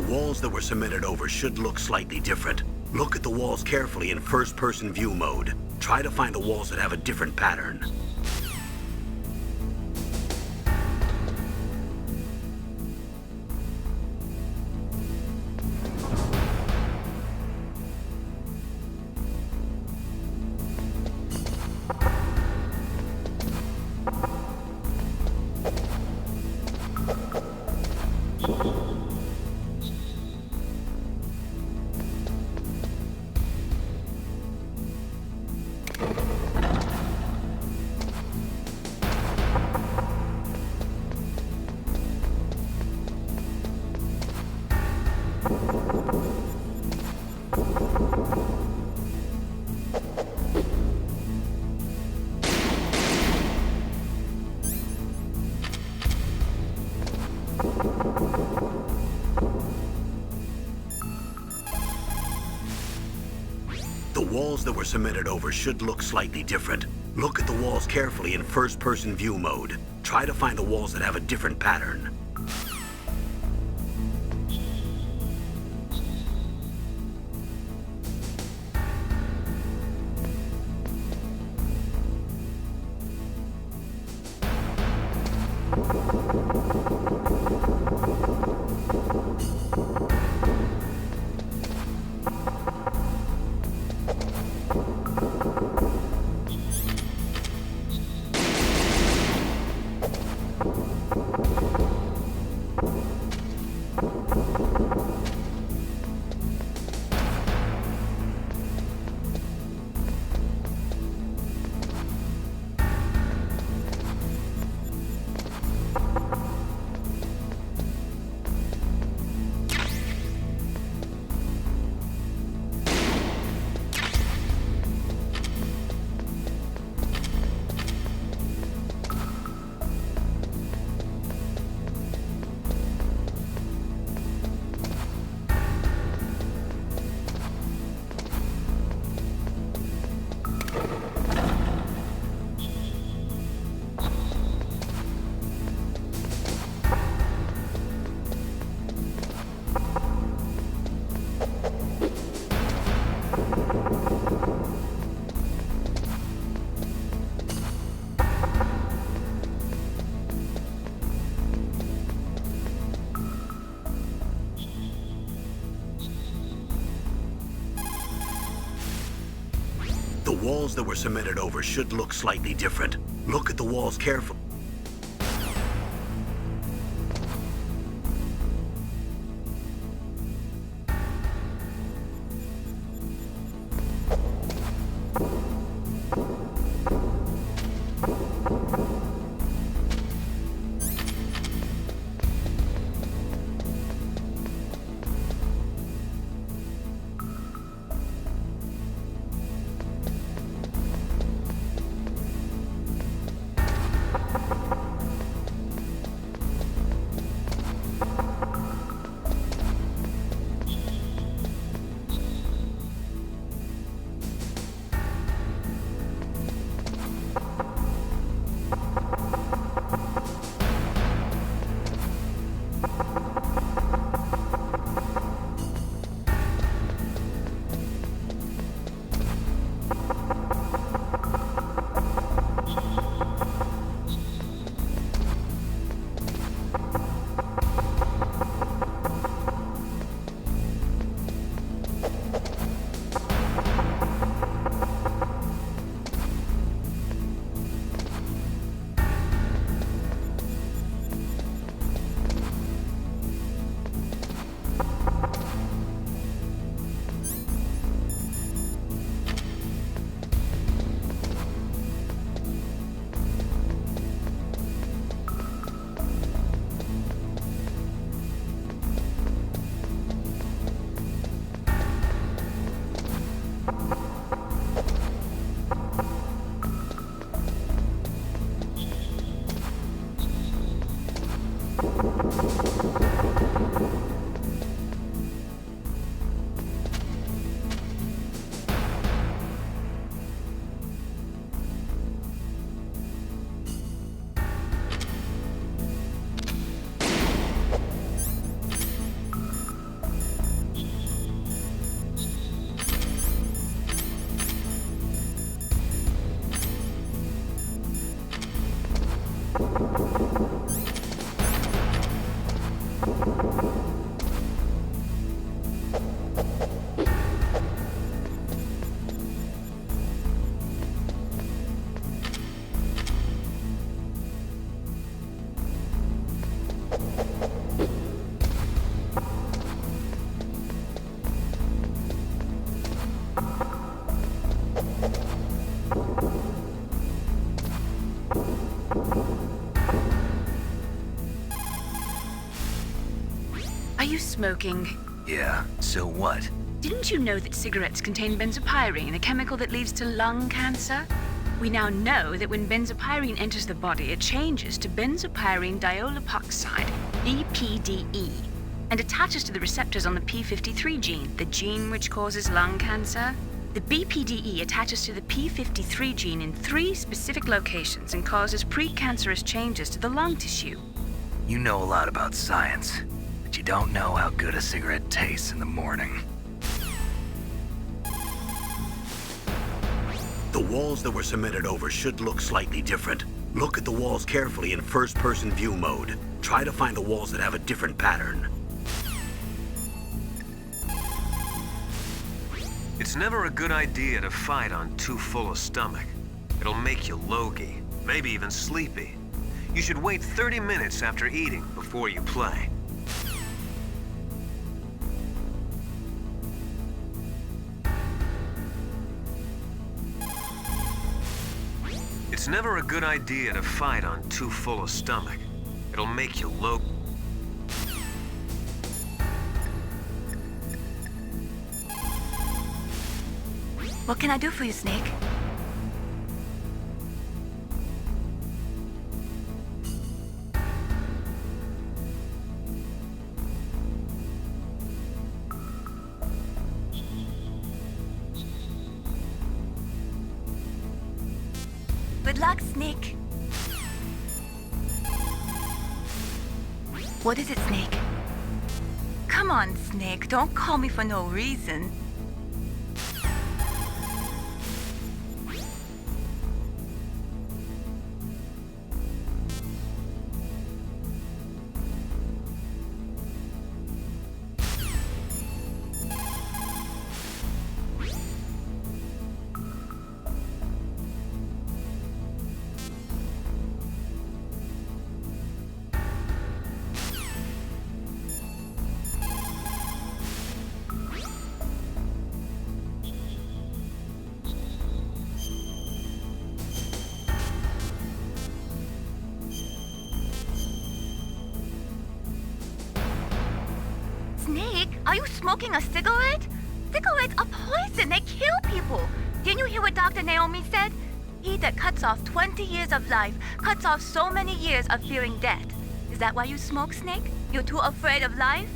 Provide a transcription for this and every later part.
walls that were cemented over should look slightly different. Look at the walls carefully in first-person view mode. Try to find the walls that have a different pattern. The walls that were cemented over should look slightly different. Look at the walls carefully in first-person view mode. Try to find the walls that have a different pattern. The walls that were cemented over should look slightly different. Look at the walls carefully. Are you smoking? Yeah, so what? Didn't you know that cigarettes contain benzopyrene, a chemical that leads to lung cancer? We now know that when benzopyrene enters the body, it changes to benzopyrene diolipoxide, BPDE, and attaches to the receptors on the p53 gene, the gene which causes lung cancer. The BPDE attaches to the p53 gene in 3 specific locations and causes precancerous changes to the lung tissue. You know a lot about science, but you don't know how good a cigarette tastes in the morning. The walls that were cemented over should look slightly different. Look at the walls carefully in first-person view mode. Try to find the walls that have a different pattern. It's never a good idea to fight on too full a stomach. It'll make you logy, maybe even sleepy. You should wait 30 minutes after eating before you play. It's never a good idea to fight on too full a stomach. It'll make you low. What can I do for you, Snake? Good luck, Snake. What is it, Snake? Come on, Snake. Don't call me for no reason. Snake, are you smoking a cigarette? Cigarettes are poison. They kill people. Didn't you hear what Dr. Naomi said? He that cuts off 20 years of life cuts off so many years of fearing death. Is that why you smoke, Snake? You're too afraid of life?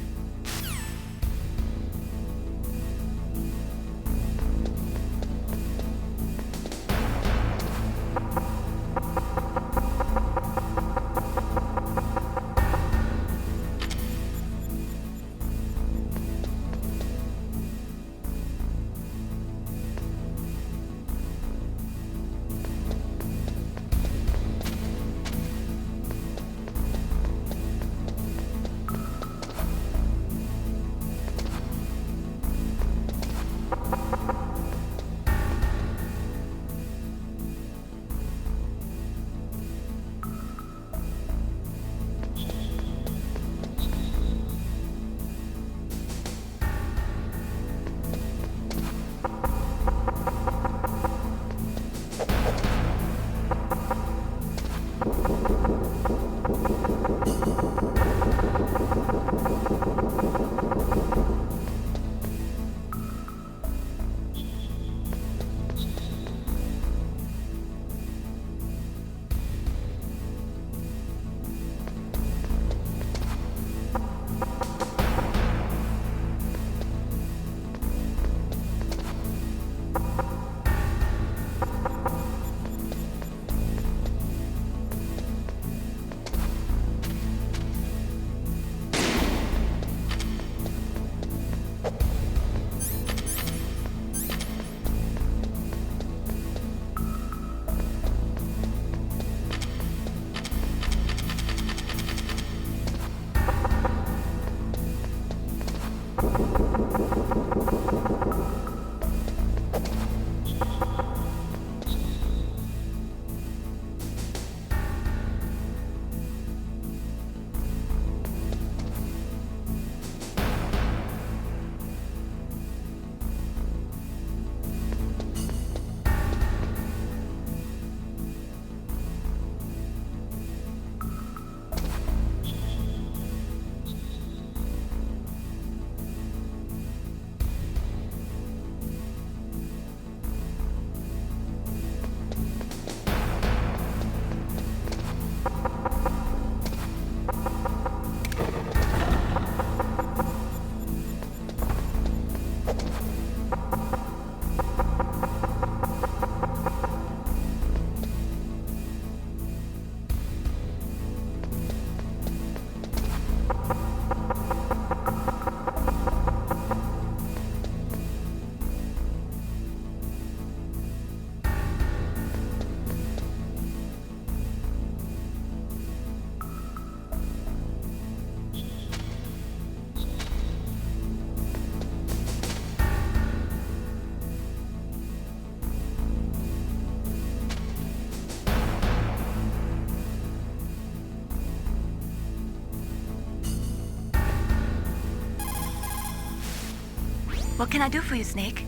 What can I do for you, Snake?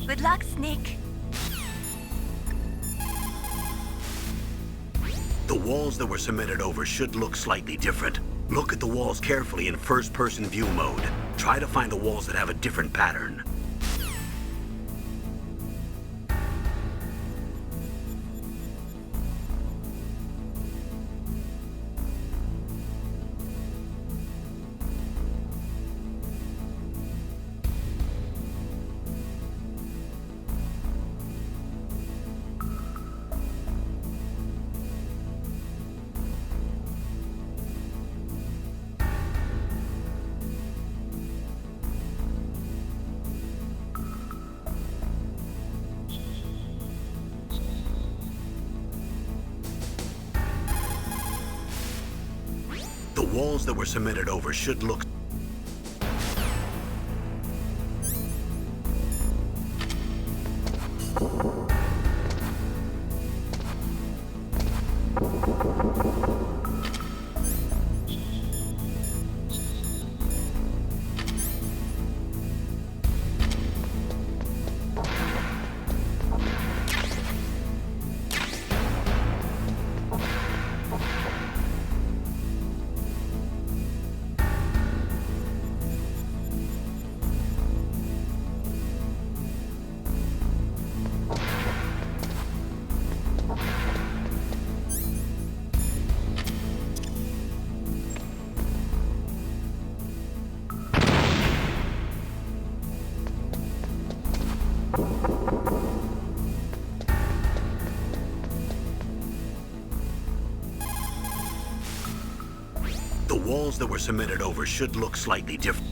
Good luck, Snake. The walls that were cemented over should look slightly different. Look at the walls carefully in first-person view mode. Try to find the walls that have a different pattern. The walls that were cemented over should look... The walls that were cemented over should look slightly different.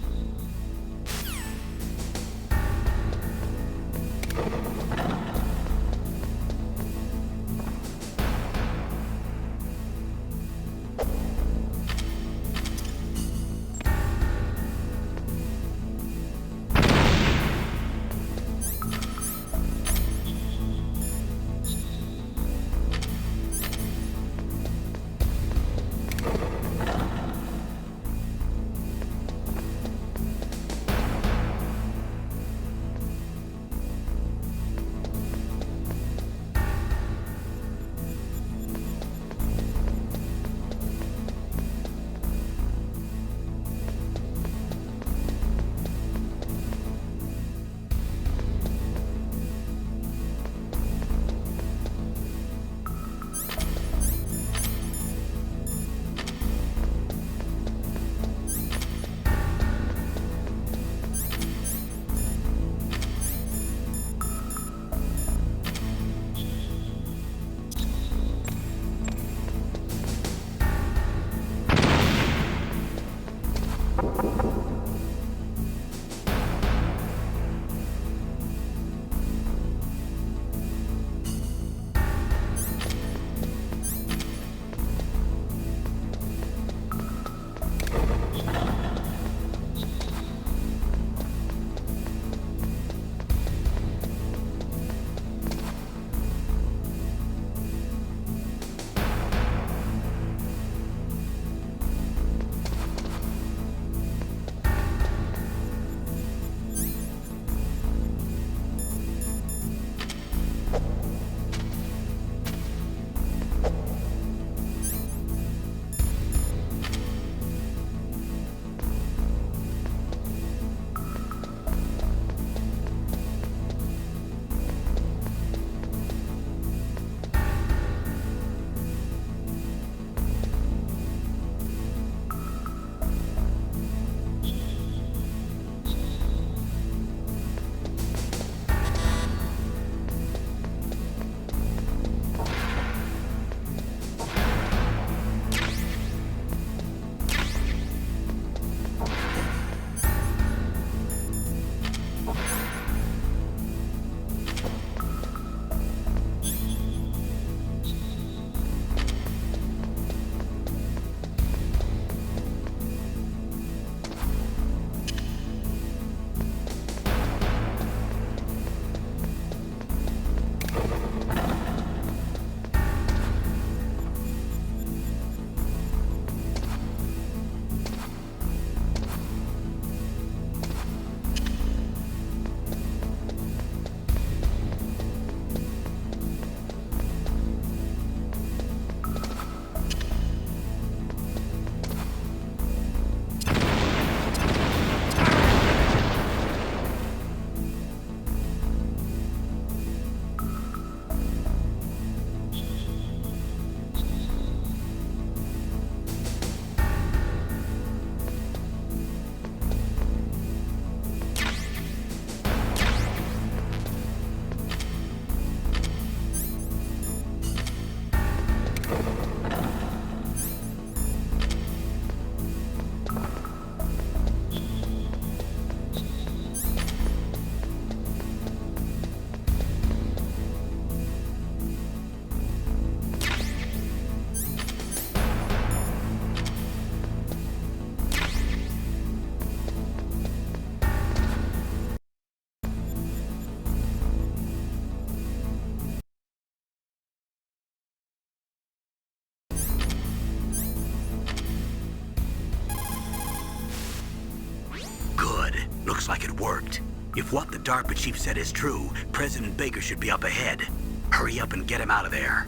looks like it worked. If what the DARPA chief said is true, President Baker should be up ahead. Hurry up and get him out of there.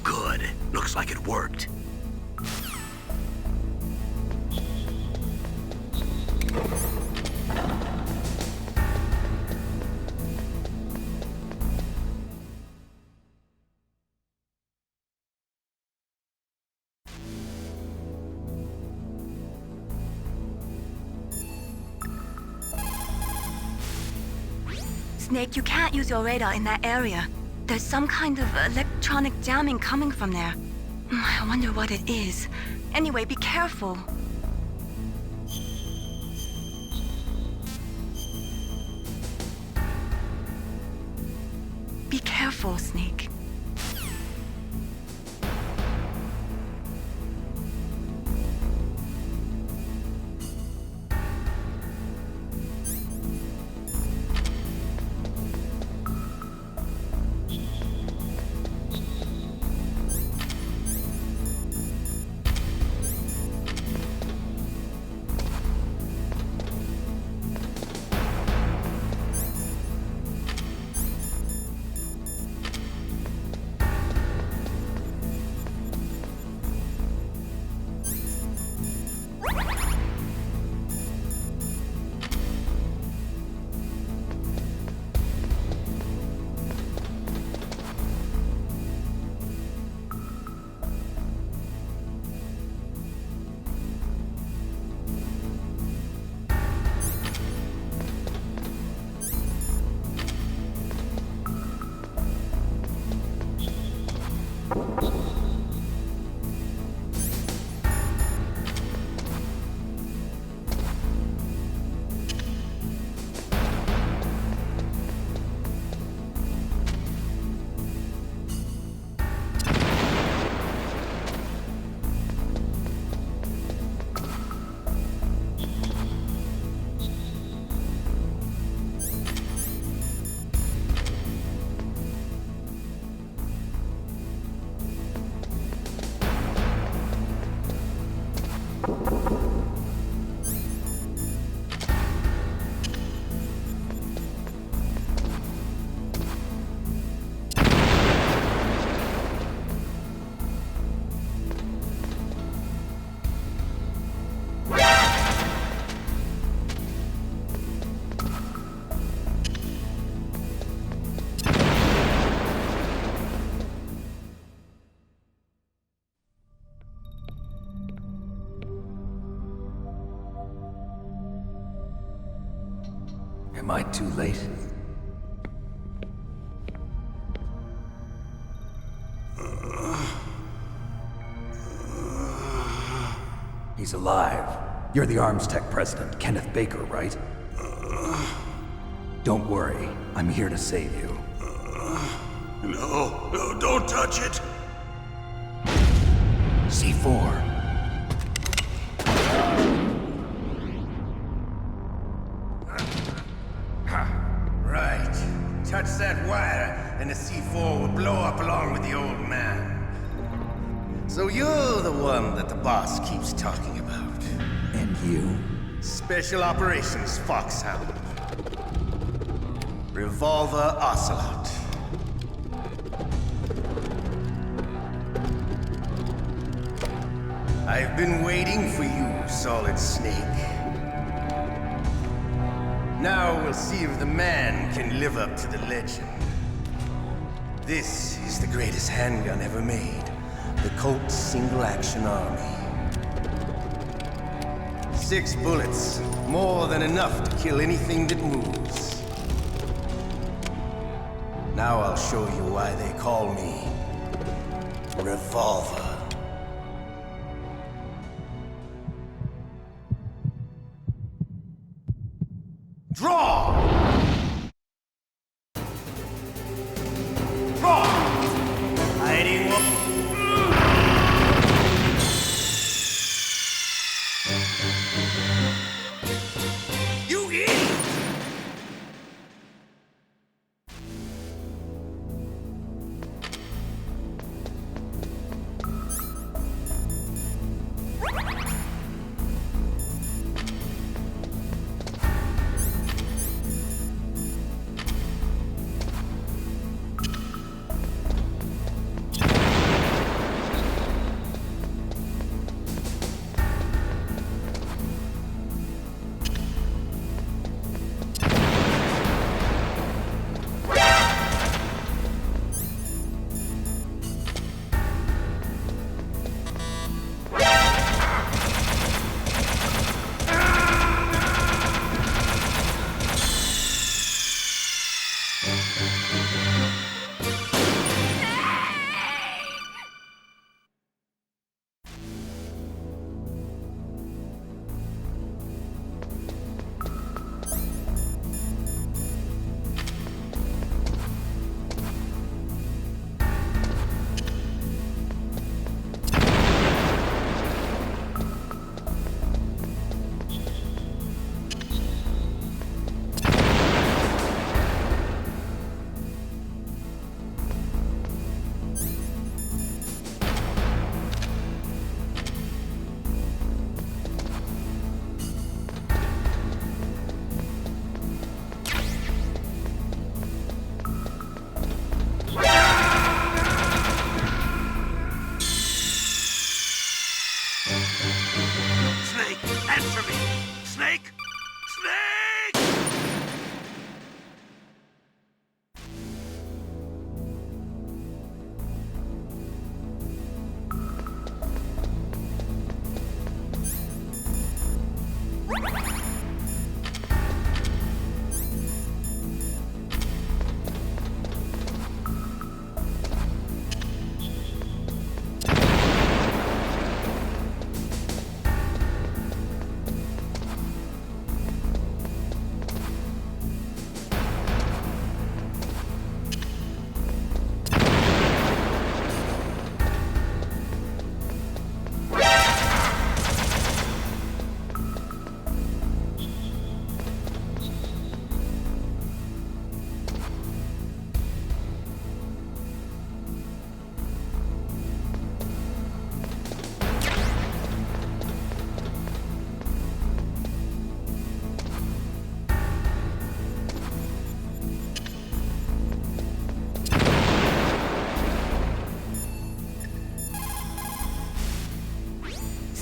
Good. Looks like it worked. Snake, you can't use your radar in that area. There's some kind of electronic jamming coming from there. I wonder what it is. Anyway, be careful. Be careful, Snake. Am I too late? He's alive. You're the Arms Tech president, Kenneth Baker, right? Don't worry. I'm here to save you. No, don't touch it! C4. Right. Touch that wire, and the C4 will blow up along with the old man. So you're the one that the boss keeps talking about. And you? Special Operations Foxhound. Revolver Ocelot. I've been waiting for you, Solid Snake. Now we'll see if the man can live up to the legend. This is the greatest handgun ever made. The Colt Single Action Army. 6 bullets, more than enough to kill anything that moves. Now I'll show you why they call me Revolver. Draw! Draw! Hiding up. You idiot!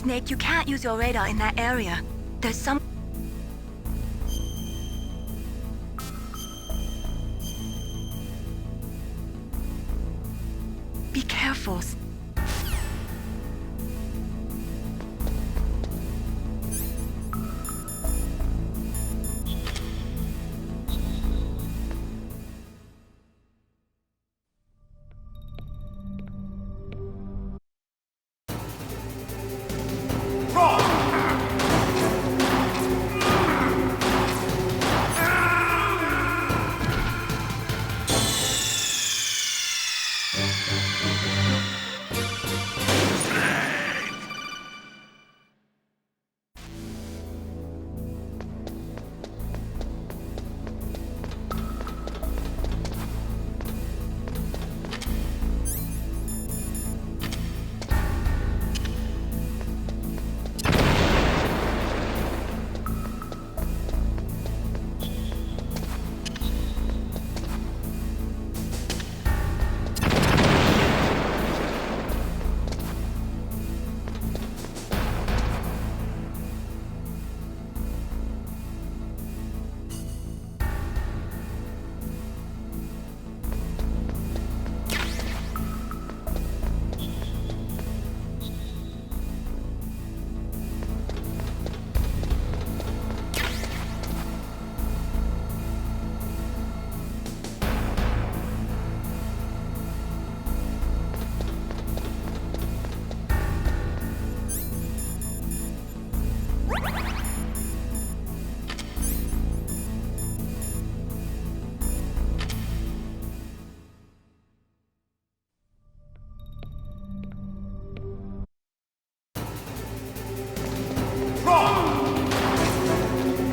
Snake, you can't use your radar in that area. There's some... Be careful.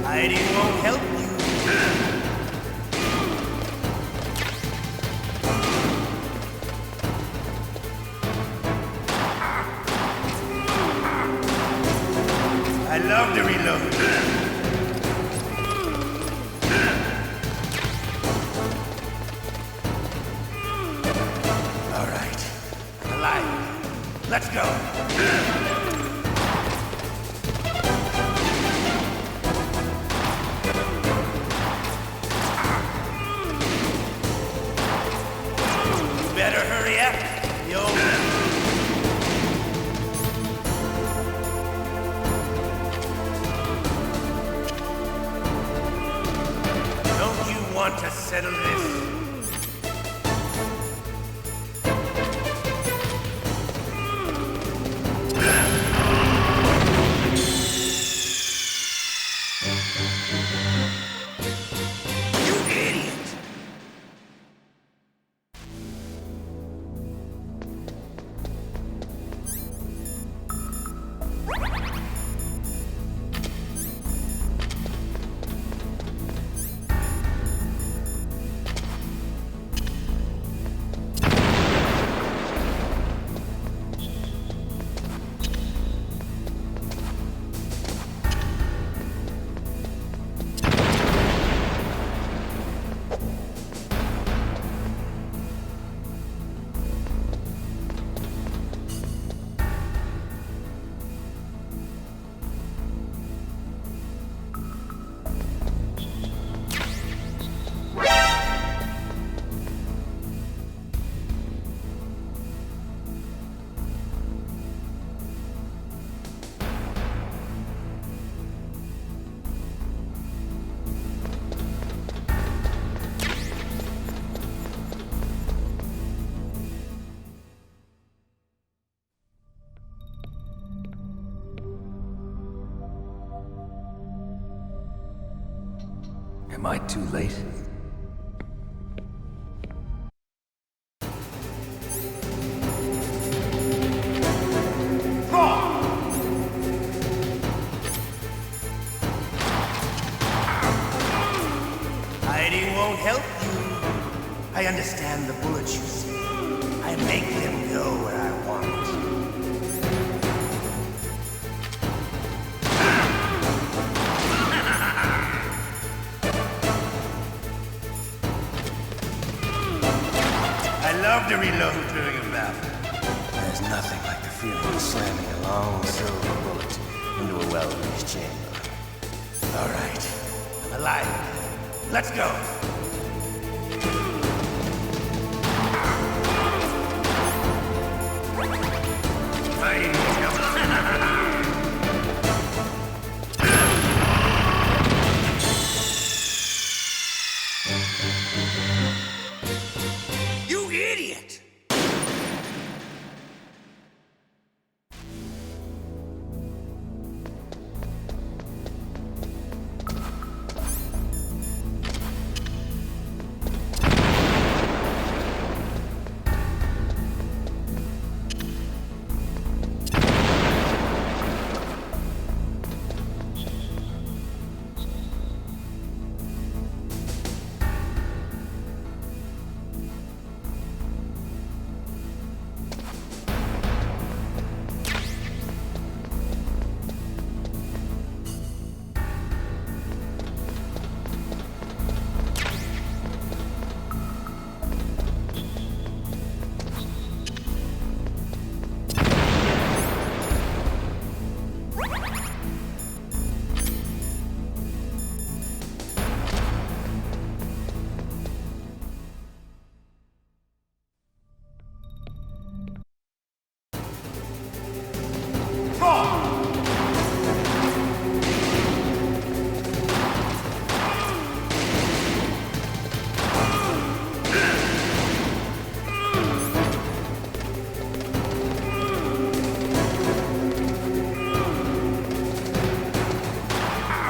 Hiding won't help you. I love to reload. All right. I'm alive. Let's go. Better hurry up, yo. Don't you want to settle this? You idiot! Am I too late? Hiding won't help you. I understand the bullets you see. I make them go where I want. I love to reload during a battle. There's nothing like the feeling of slamming a long silver bullet into a well-greased chamber. All right, I'm alive. Let's go. You idiot!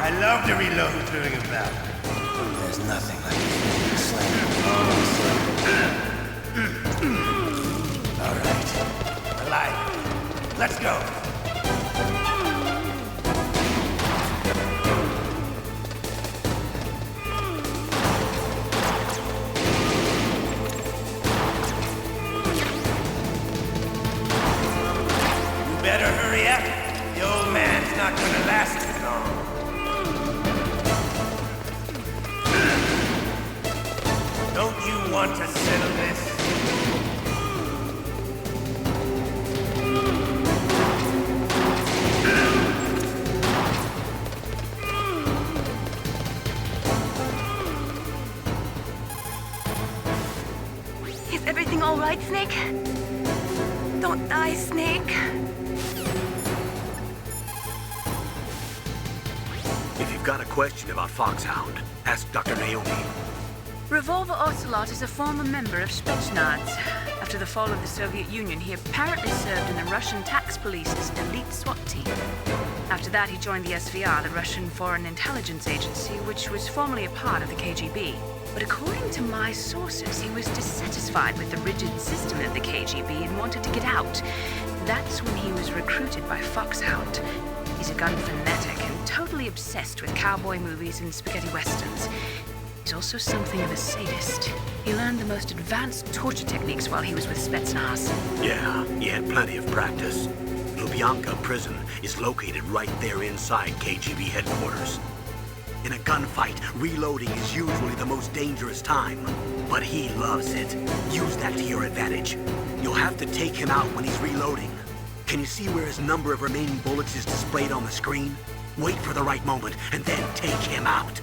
I love to reload during a battle. There's nothing like a slam. All right, alive. Let's go. You better hurry up. The old man's not gonna last too long. Don't you want to settle this? Is everything all right, Snake? Don't die, Snake. If you've got a question about Foxhound, ask Dr. Naomi. Revolver Ocelot is a former member of Spetsnaz. After the fall of the Soviet Union, he apparently served in the Russian tax police's elite SWAT team. After that, he joined the SVR, the Russian Foreign Intelligence Agency, which was formerly a part of the KGB. But according to my sources, he was dissatisfied with the rigid system of the KGB and wanted to get out. That's when he was recruited by Foxhound. He's a gun fanatic and totally obsessed with cowboy movies and spaghetti westerns. He's also something of a sadist. He learned the most advanced torture techniques while he was with Spetsnaz. Yeah, he had plenty of practice. Lubyanka prison is located right there inside KGB headquarters. In a gunfight, reloading is usually the most dangerous time. But he loves it. Use that to your advantage. You'll have to take him out when he's reloading. Can you see where his number of remaining bullets is displayed on the screen? Wait for the right moment, and then take him out.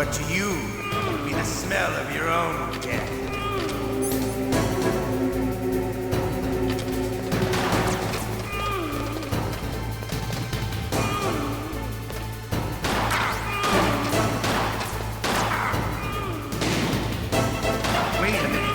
But to you, it'll be the smell of your own death. Wait a minute.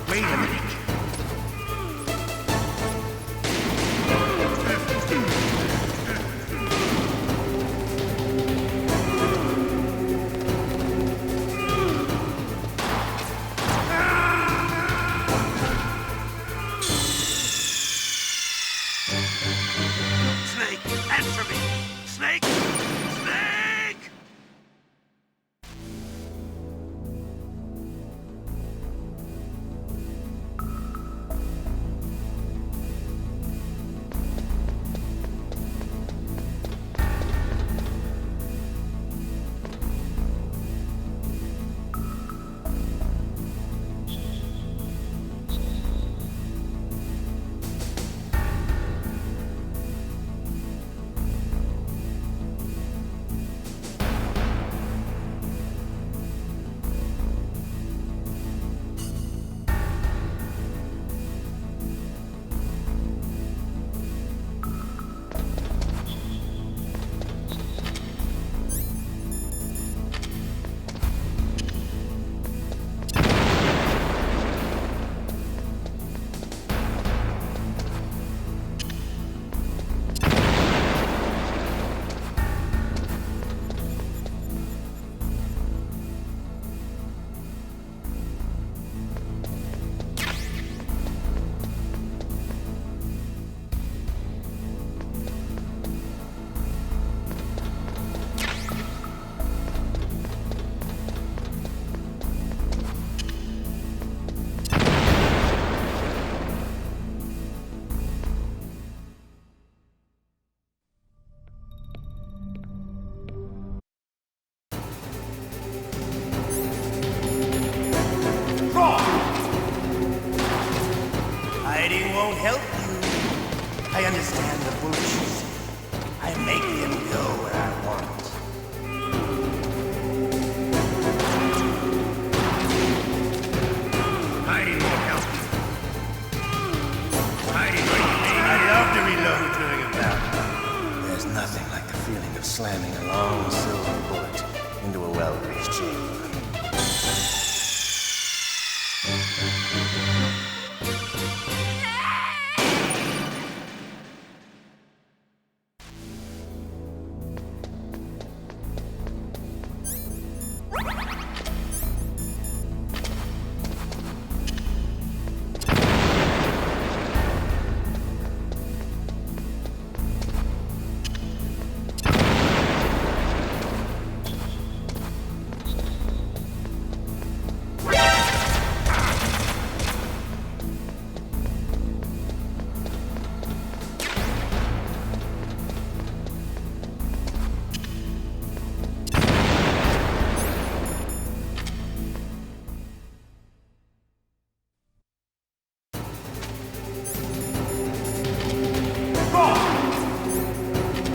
Wait a minute. Snake, answer me! Snake! Snake! Hiding won't help you. I understand the bullshit. I make them go where I want. Hiding won't help you. Hiding won't help you. I love to reload during a battle. There's nothing like the feeling of slamming a long silver bullet into a well-greased chamber.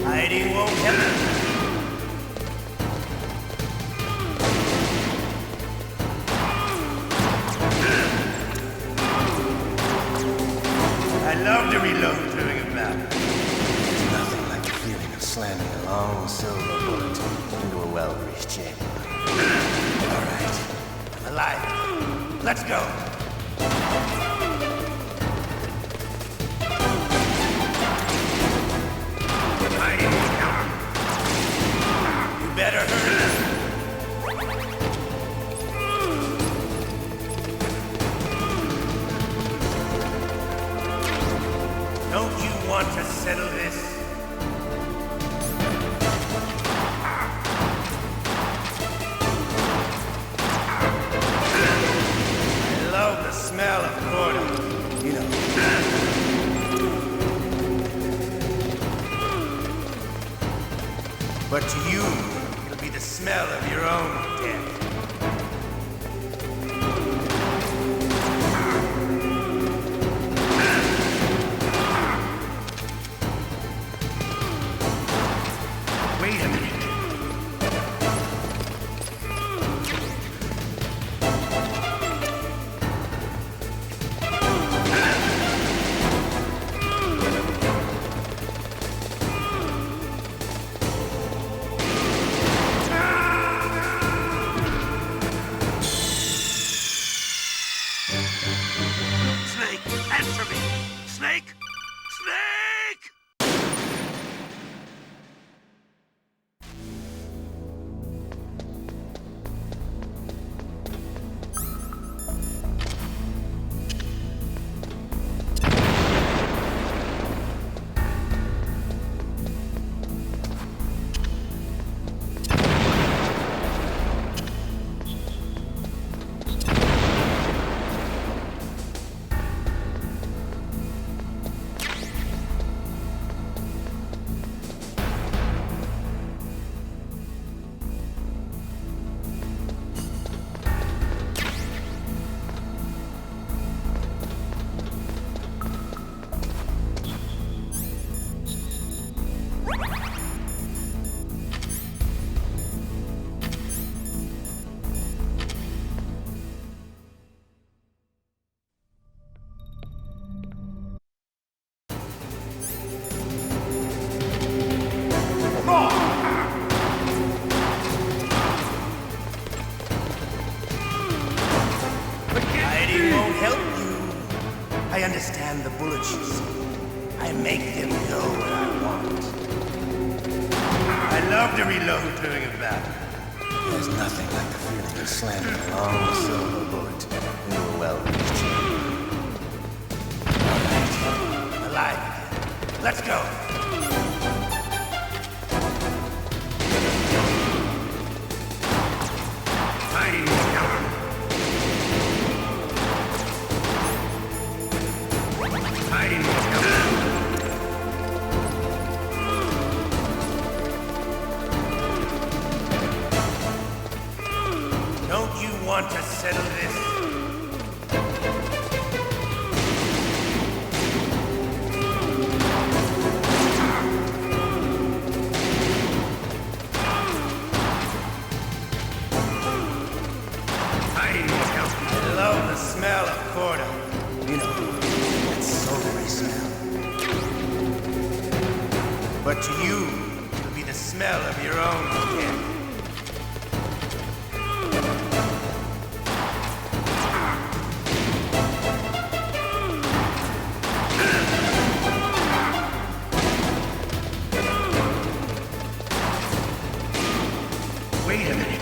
Hiding won't help you. I love to reload during a battle. There's nothing like the feeling of slamming a long silver bullet into a well-greased chamber. All right, I'm alive. Let's go. You better hurry. Don't you want to settle this? I love the smell of corn. You know. But to you, it'll be the smell of your own death. Wait a minute. Snake, answer me! Snake! Snake! Hiding won't help you. I understand the bullets you see. I make them go where I want. I love to reload during a battle. There's nothing like the feeling of slamming a long silver bullet into a well-reached chamber. All right, alive again. Let's go. Hiding won't help you. Hiding won't help you. Don't you want to settle this? Hiding won't help you. I love the smell of corda. You know, that sultry smell. But to you, it'll be the smell of your own death. Wait a minute.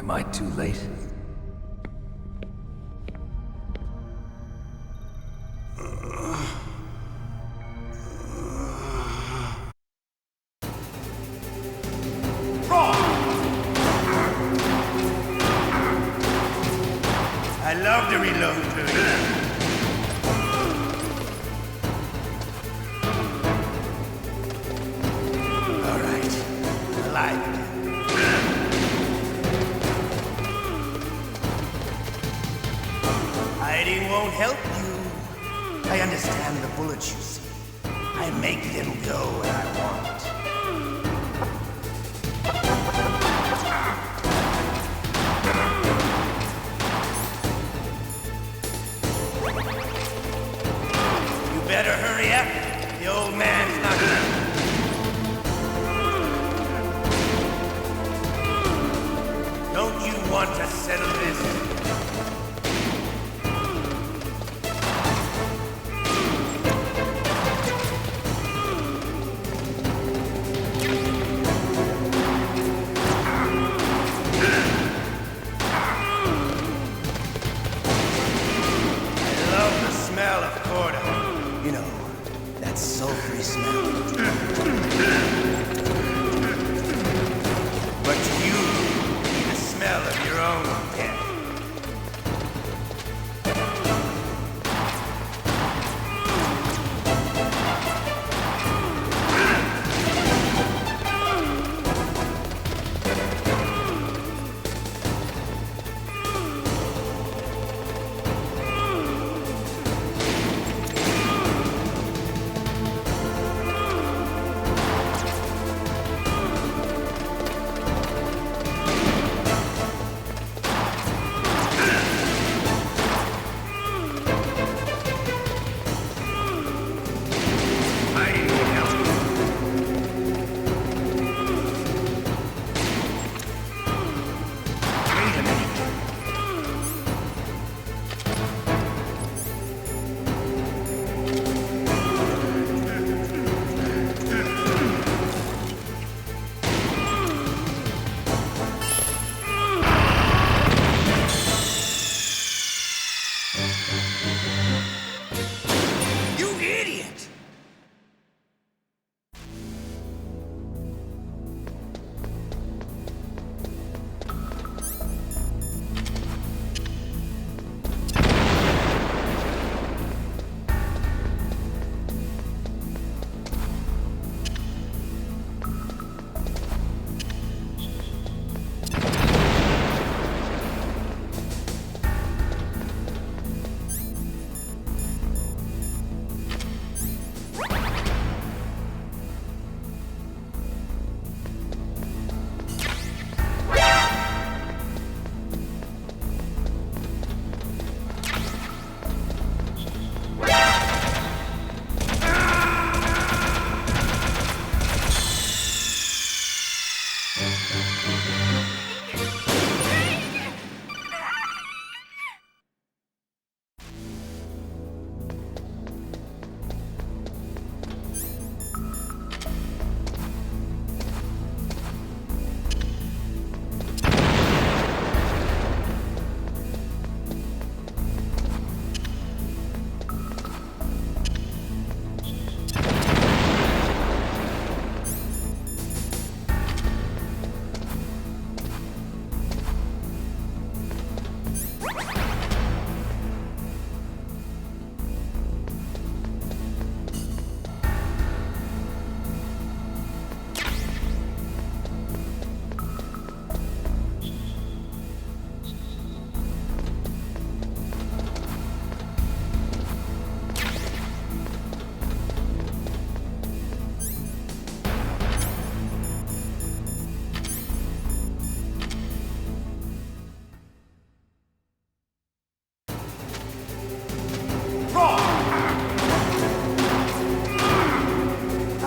Am I too late? I love to reload doing that. All right, alive. Hiding won't help you. I understand the bullets you see. I make them go where I want. Better hurry up. The old man's not gonna... Don't you want to settle this? I love the smell of Corda. You know, that sulfury smell. But you need the smell of your own death.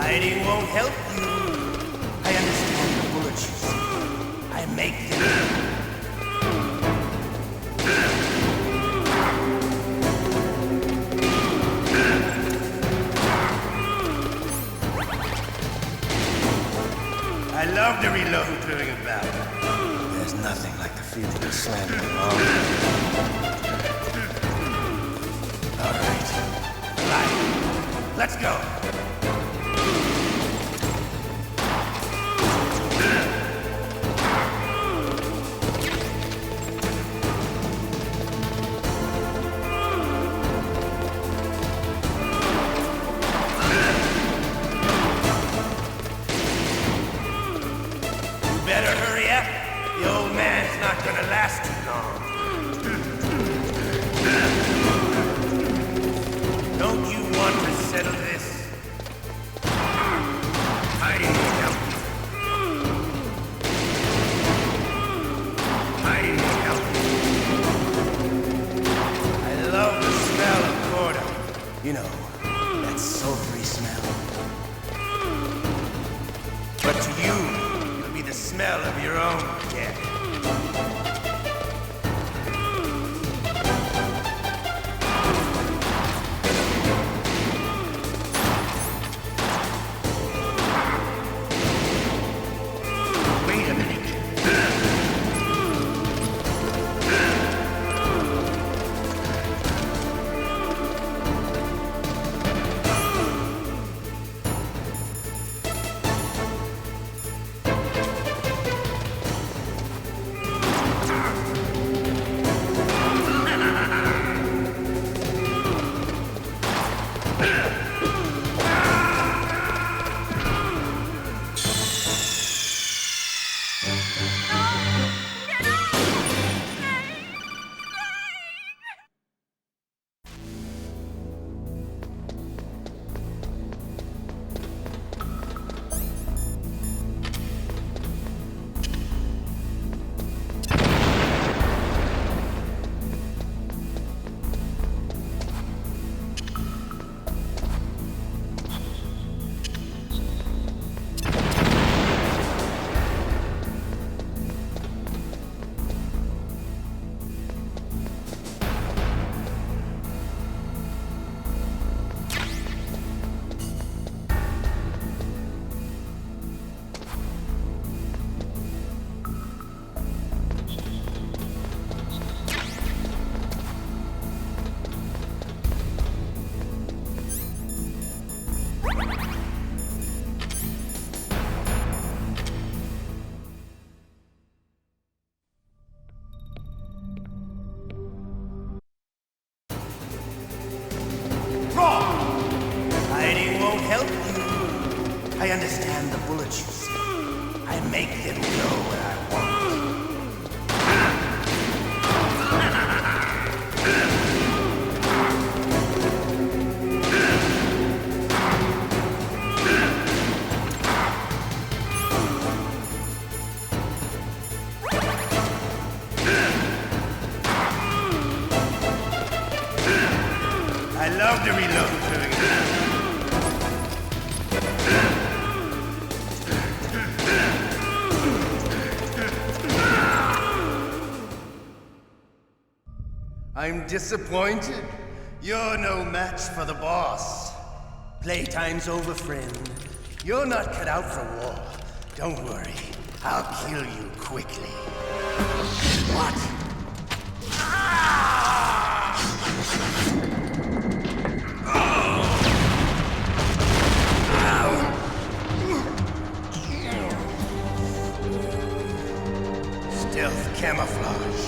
Hiding won't help you. I understand the bullets you see. I make them. I love to reload during a battle. There's nothing like the for you to get slammed along. All right. Right. Let's go. Better hurry up. The old man's not gonna last too long. Don't you want to settle this? Hiding will help you. Hiding will help you. I love the smell of Gordo. You know, that sulfury smell. But to you, it'll be the smell of your own death. Wait a minute. Hiding won't help you. I understand the bullets you see. I make them go where I want. I love to reload doing that. I'm disappointed. You're no match for the boss. Playtime's over, friend. You're not cut out for war. Don't worry. I'll kill you quickly. What? Stealth camouflage.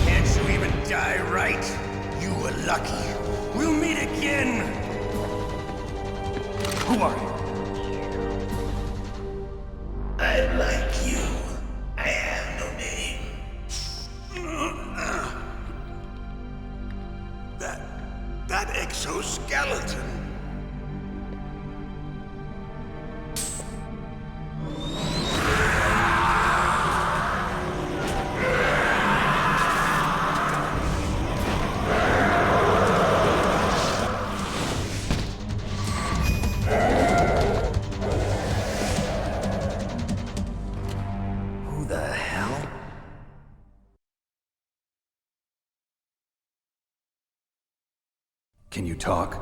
Can't you even die right? You were lucky. We'll meet again. Who are you? I'm like you. I have no name. That exoskeleton. Who the hell? Can you talk?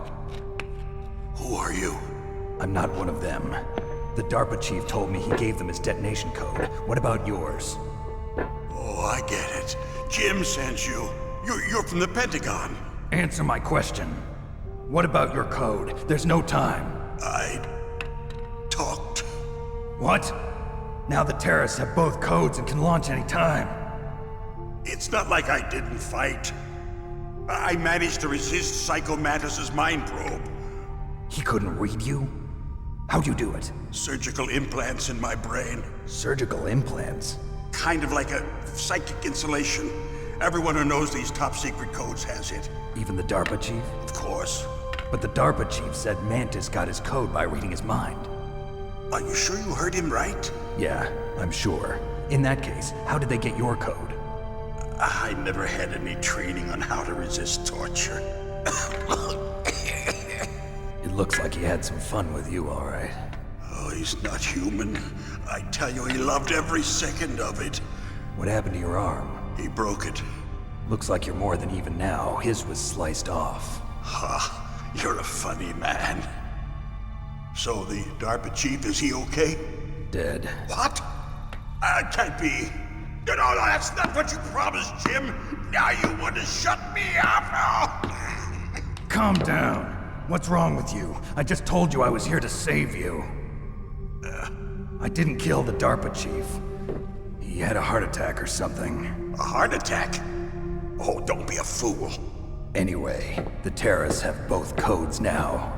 Who are you? I'm not one of them. The DARPA chief told me he gave them his detonation code. What about yours? Oh, I get it. Jim sent you. You're from the Pentagon. Answer my question. What about your code? There's no time. I talked. What? Now the terrorists have both codes and can launch any time. It's not like I didn't fight. I managed to resist Psycho Mantis's mind probe. He couldn't read you? How'd you do it? Surgical implants in my brain. Surgical implants? Kind of like a psychic insulation. Everyone who knows these top secret codes has it. Even the DARPA chief? Of course. But the DARPA chief said Mantis got his code by reading his mind. Are you sure you heard him right? Yeah, I'm sure. In that case, how did they get your code? I never had any training on how to resist torture. It looks like he had some fun with you, all right. Oh, he's not human. I tell you, he loved every second of it. What happened to your arm? He broke it. Looks like you're more than even now. His was sliced off. Ha, you're a funny man. So the DARPA chief, is he okay? Dead. What? Can't be. No, that's not what you promised, Jim. Now you want to shut me up? Calm down. What's wrong with you? I just told you I was here to save you. I didn't kill the DARPA chief. He had a heart attack or something. A heart attack? Oh, don't be a fool. Anyway, the terrorists have both codes now.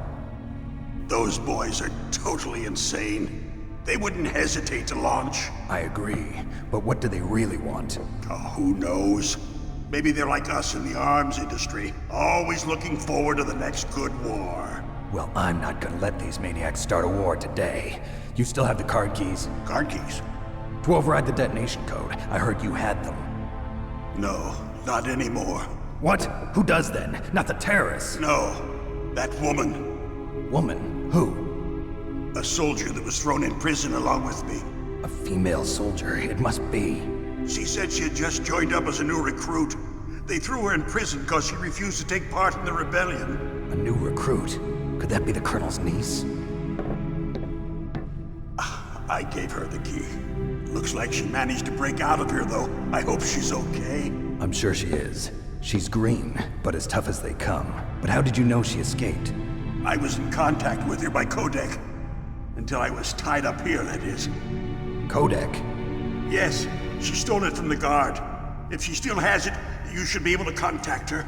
Those boys are totally insane. They wouldn't hesitate to launch. I agree, but what do they really want? Oh, who knows? Maybe they're like us in the arms industry, always looking forward to the next good war. Well, I'm not gonna let these maniacs start a war today. You still have the card keys? Card keys? To override the detonation code. I heard you had them. No, not anymore. What? Who does then? Not the terrorists. No, that woman. Woman? Who? A soldier that was thrown in prison along with me. A female soldier, it must be. She said she had just joined up as a new recruit. They threw her in prison because she refused to take part in the rebellion. A new recruit? Could that be the Colonel's niece? I gave her the key. Looks like she managed to break out of here, though. I hope she's okay. I'm sure she is. She's green, but as tough as they come. But how did you know she escaped? I was in contact with her by codec. Until I was tied up here, that is. Codec? Yes, she stole it from the guard. If she still has it, you should be able to contact her.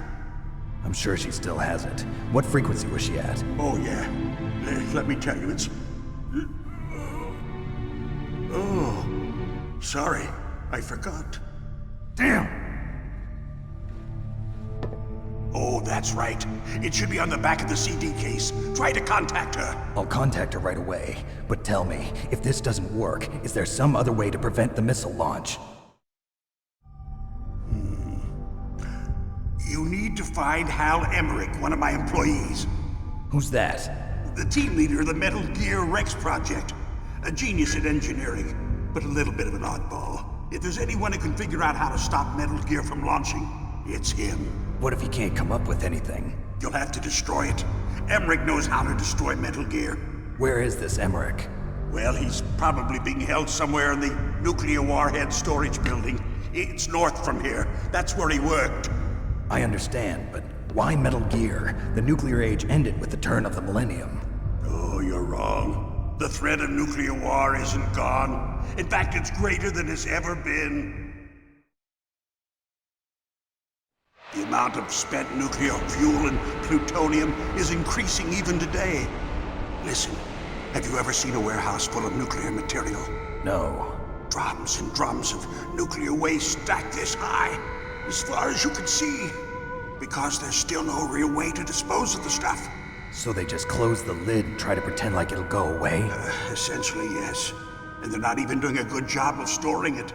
I'm sure she still has it. What frequency was she at? Oh, yeah. Let me tell you, it's... Oh, sorry. I forgot. Damn! Oh, that's right. It should be on the back of the CD case. Try to contact her. I'll contact her right away. But tell me, if this doesn't work, is there some other way to prevent the missile launch? You need to find Hal Emmerich, one of my employees. Who's that? The team leader of the Metal Gear Rex project. A genius at engineering, but a little bit of an oddball. If there's anyone who can figure out how to stop Metal Gear from launching, it's him. What if he can't come up with anything? You'll have to destroy it. Emmerich knows how to destroy Metal Gear. Where is this Emmerich? Well, he's probably being held somewhere in the nuclear warhead storage building. It's north from here. That's where he worked. I understand, but why Metal Gear? The nuclear age ended with the turn of the millennium. Oh, you're wrong. The threat of nuclear war isn't gone. In fact, it's greater than it's ever been. The amount of spent nuclear fuel and plutonium is increasing even today. Listen, have you ever seen a warehouse full of nuclear material? No. Drums and drums of nuclear waste stacked this high, as far as you can see. Because there's still no real way to dispose of the stuff. So they just close the lid and try to pretend like it'll go away? Essentially, yes. And they're not even doing a good job of storing it.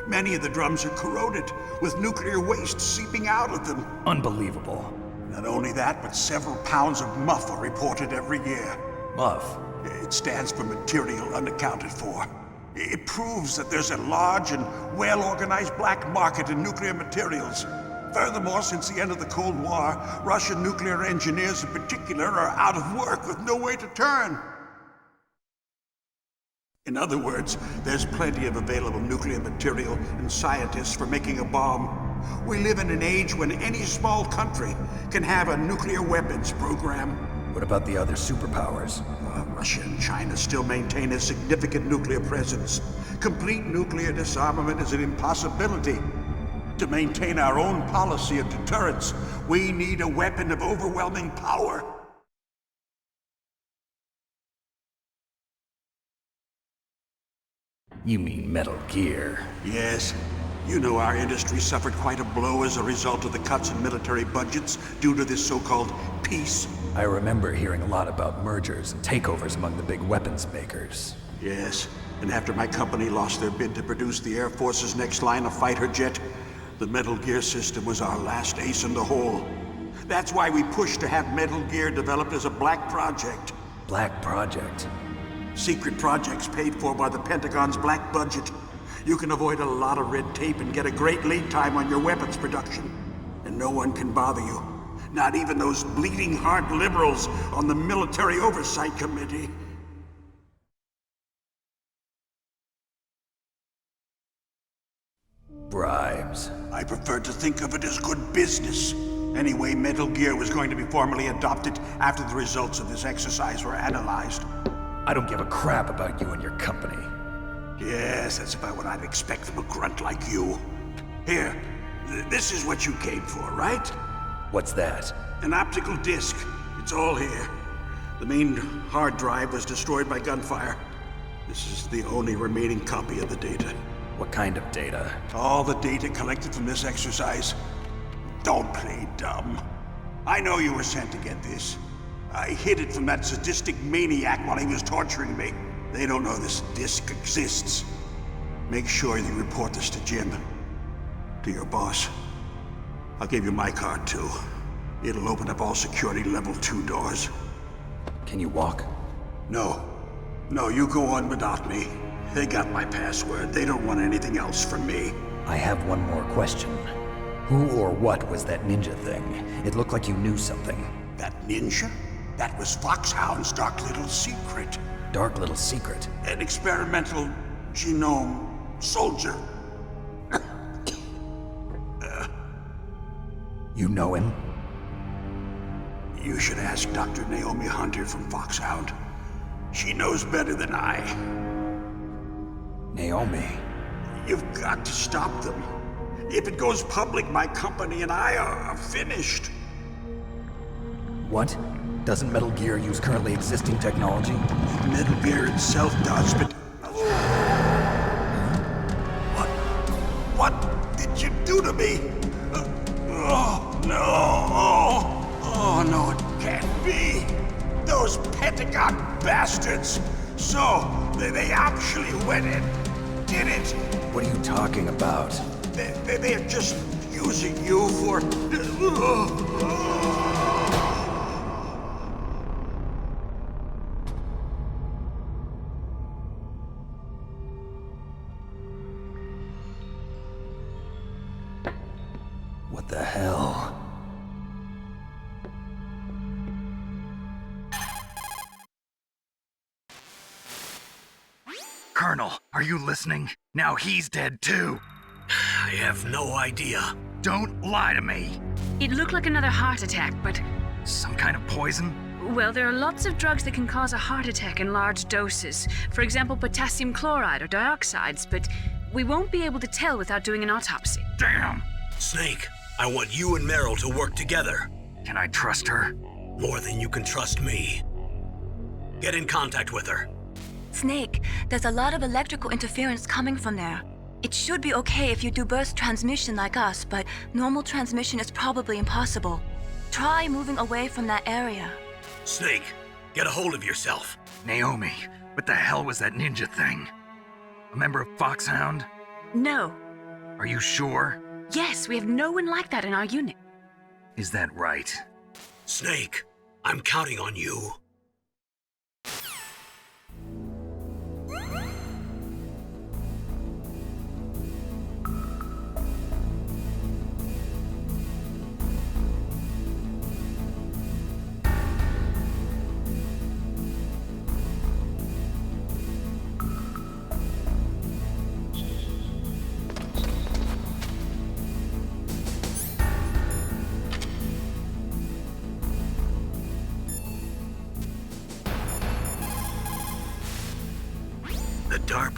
Many of the drums are corroded, with nuclear waste seeping out of them. Unbelievable. Not only that, but several pounds of MUF are reported every year. MUF? It stands for material unaccounted for. It proves that there's a large and well-organized black market in nuclear materials. Furthermore, since the end of the Cold War, Russian nuclear engineers in particular are out of work with no way to turn. In other words, there's plenty of available nuclear material and scientists for making a bomb. We live in an age when any small country can have a nuclear weapons program. What about the other superpowers? Russia and China still maintain a significant nuclear presence. Complete nuclear disarmament is an impossibility. To maintain our own policy of deterrence, we need a weapon of overwhelming power. You mean Metal Gear? Yes. You know our industry suffered quite a blow as a result of the cuts in military budgets due to this so-called peace. I remember hearing a lot about mergers and takeovers among the big weapons makers. Yes, and after my company lost their bid to produce the Air Force's next line of fighter jet, the Metal Gear system was our last ace in the hole. That's why we pushed to have Metal Gear developed as a black project. Black Project? Secret projects paid for by the Pentagon's black budget. You can avoid a lot of red tape and get a great lead time on your weapons production. And no one can bother you. Not even those bleeding heart liberals on the Military Oversight Committee. Bribes. I prefer to think of it as good business. Anyway, Metal Gear was going to be formally adopted after the results of this exercise were analyzed. I don't give a crap about you and your company. Yes, that's about what I'd expect from a grunt like you. Here, this is what you came for, right? What's that? An optical disc. It's all here. The main hard drive was destroyed by gunfire. This is the only remaining copy of the data. What kind of data? All the data collected from this exercise. Don't play dumb. I know you were sent to get this. I hid it from that sadistic maniac while he was torturing me. They don't know this disc exists. Make sure you report this to Jim. To your boss. I'll give you my card too. It'll open up all security level 2 doors. Can you walk? No. No, you go on without me. They got my password. They don't want anything else from me. I have one more question. Who or what was that ninja thing? It looked like you knew something. That ninja? That was Foxhound's dark little secret. Dark little secret? An experimental genome soldier. You know him? You should ask Dr. Naomi Hunter from Foxhound. She knows better than I. Naomi? You've got to stop them. If it goes public, my company and I are finished. What? Doesn't Metal Gear use currently existing technology? Metal Gear itself does, but... What did you do to me? Oh, no. Oh, no, it can't be. Those Pentagon bastards. So, they actually went and did it. What are you talking about? They're just using you for... What the hell? Colonel, are you listening? Now he's dead too. I have no idea. Don't lie to me. It looked like another heart attack, but... Some kind of poison? Well, there are lots of drugs that can cause a heart attack in large doses. For example, potassium chloride or dioxides, but we won't be able to tell without doing an autopsy. Damn! Snake, I want you and Meryl to work together. Can I trust her? More than you can trust me. Get in contact with her. Snake, there's a lot of electrical interference coming from there. It should be okay if you do burst transmission like us, but normal transmission is probably impossible. Try moving away from that area. Snake, get a hold of yourself. Naomi, what the hell was that ninja thing? A member of Foxhound? No. Are you sure? Yes, we have no one like that in our unit. Is that right? Snake, I'm counting on you.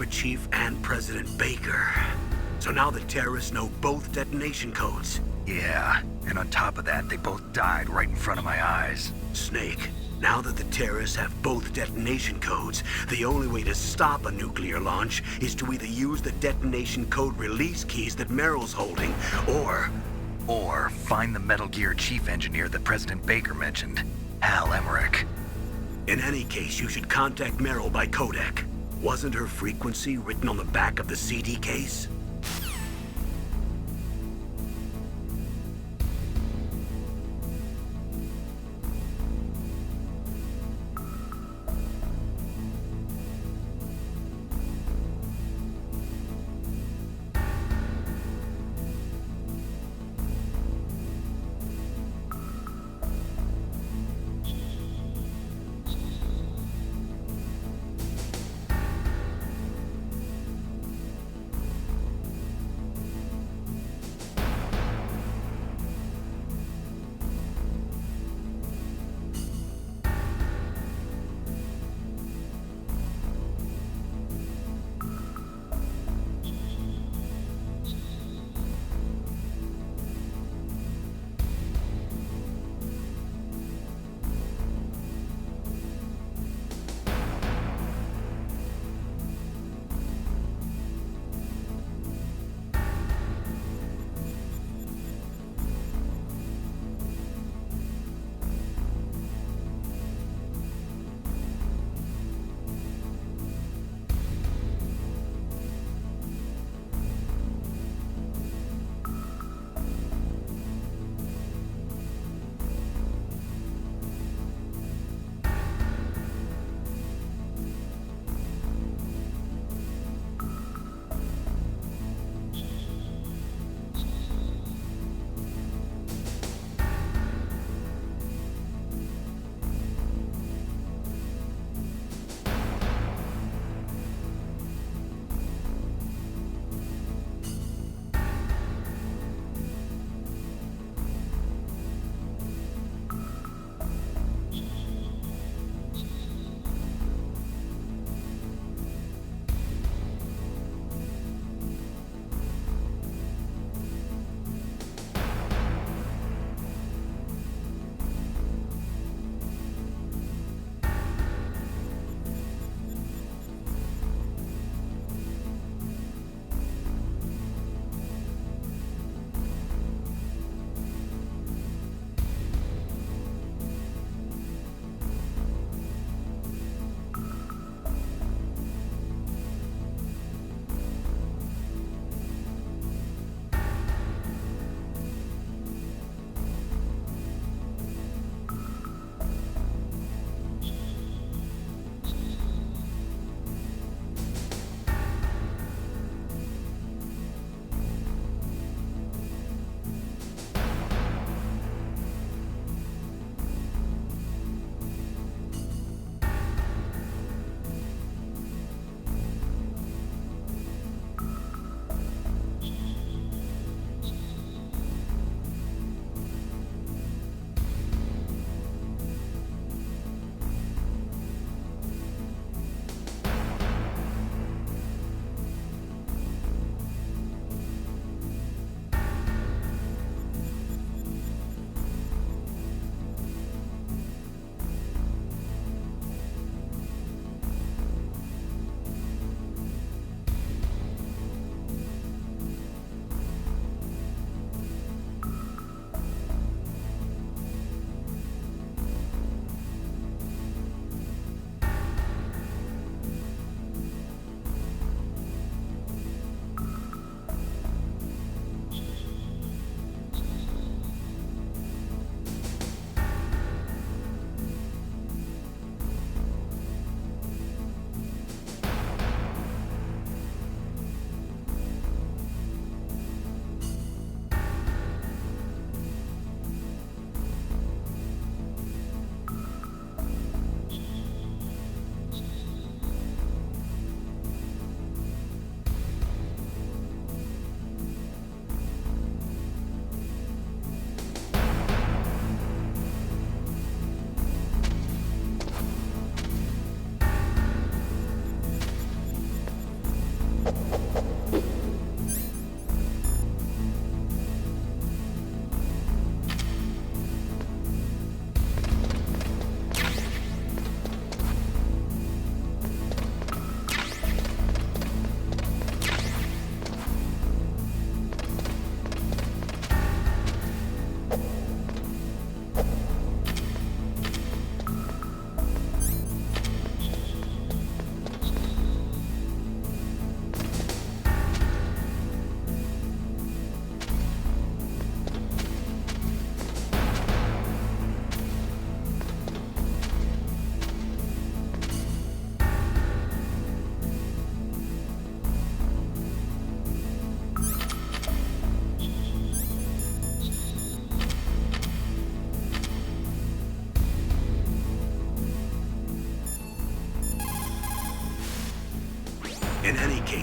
DARPA chief and President Baker. So now the terrorists know both detonation codes. Yeah, and on top of that, they both died right in front of my eyes. Snake, now that the terrorists have both detonation codes, the only way to stop a nuclear launch is to either use the detonation code release keys that Meryl's holding, or find the Metal Gear chief engineer that President Baker mentioned, Hal Emmerich. in any case, you should contact Meryl by codec. Wasn't her frequency written on the back of the CD case?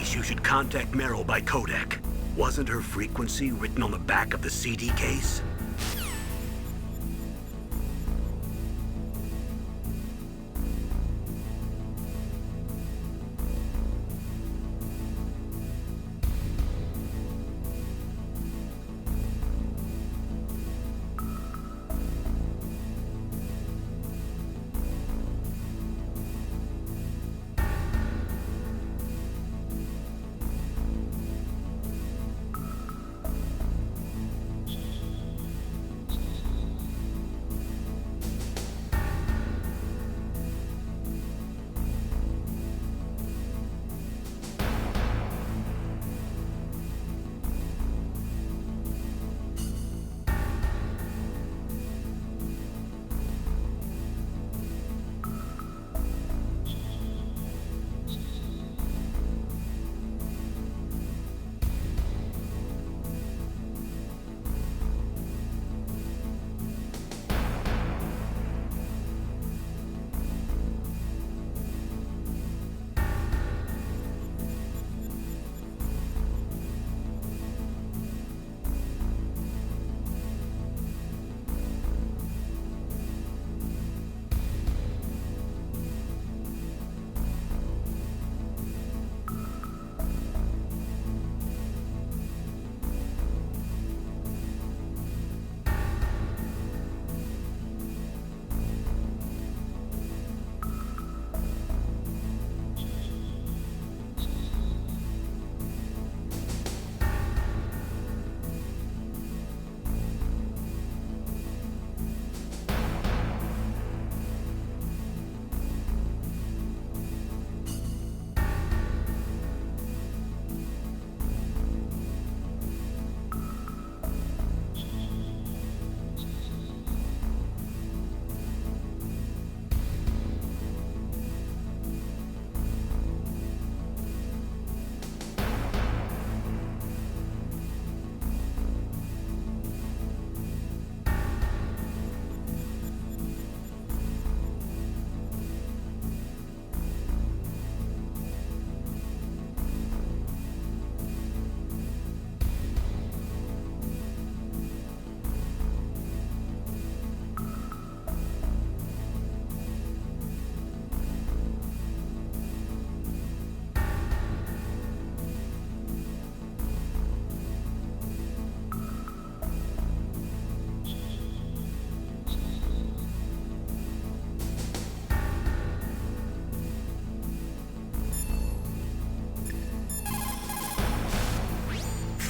case, you should contact Meryl by codec. Wasn't her frequency written on the back of the CD case?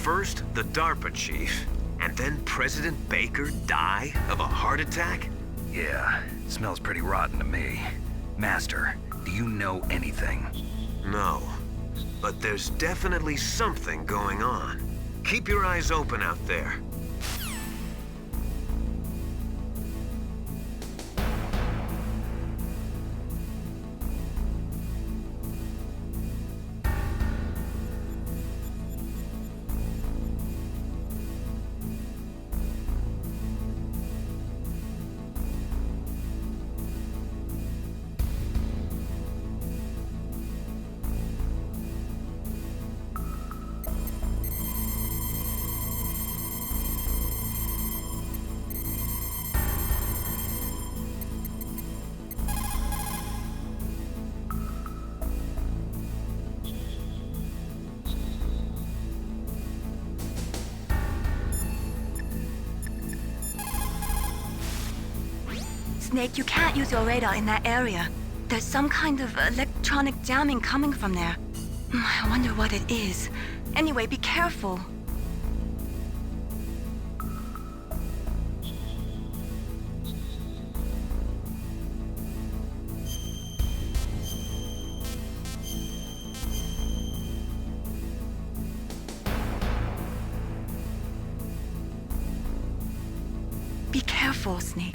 First, the DARPA chief, and then President Baker die of a heart attack? Yeah, smells pretty rotten to me. Master, do you know anything? No. But there's definitely something going on. Keep your eyes open out there. Snake, you can't use your radar in that area. There's some kind of electronic jamming coming from there. I wonder what it is. Anyway, be careful. Be careful, Snake.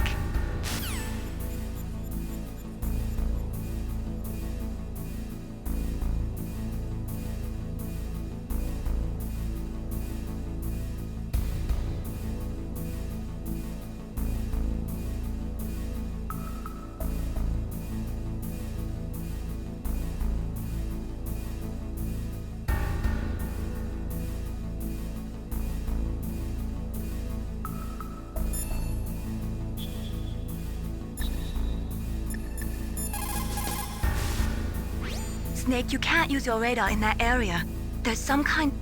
Snake, you can't use your radar in that area. There's some kind...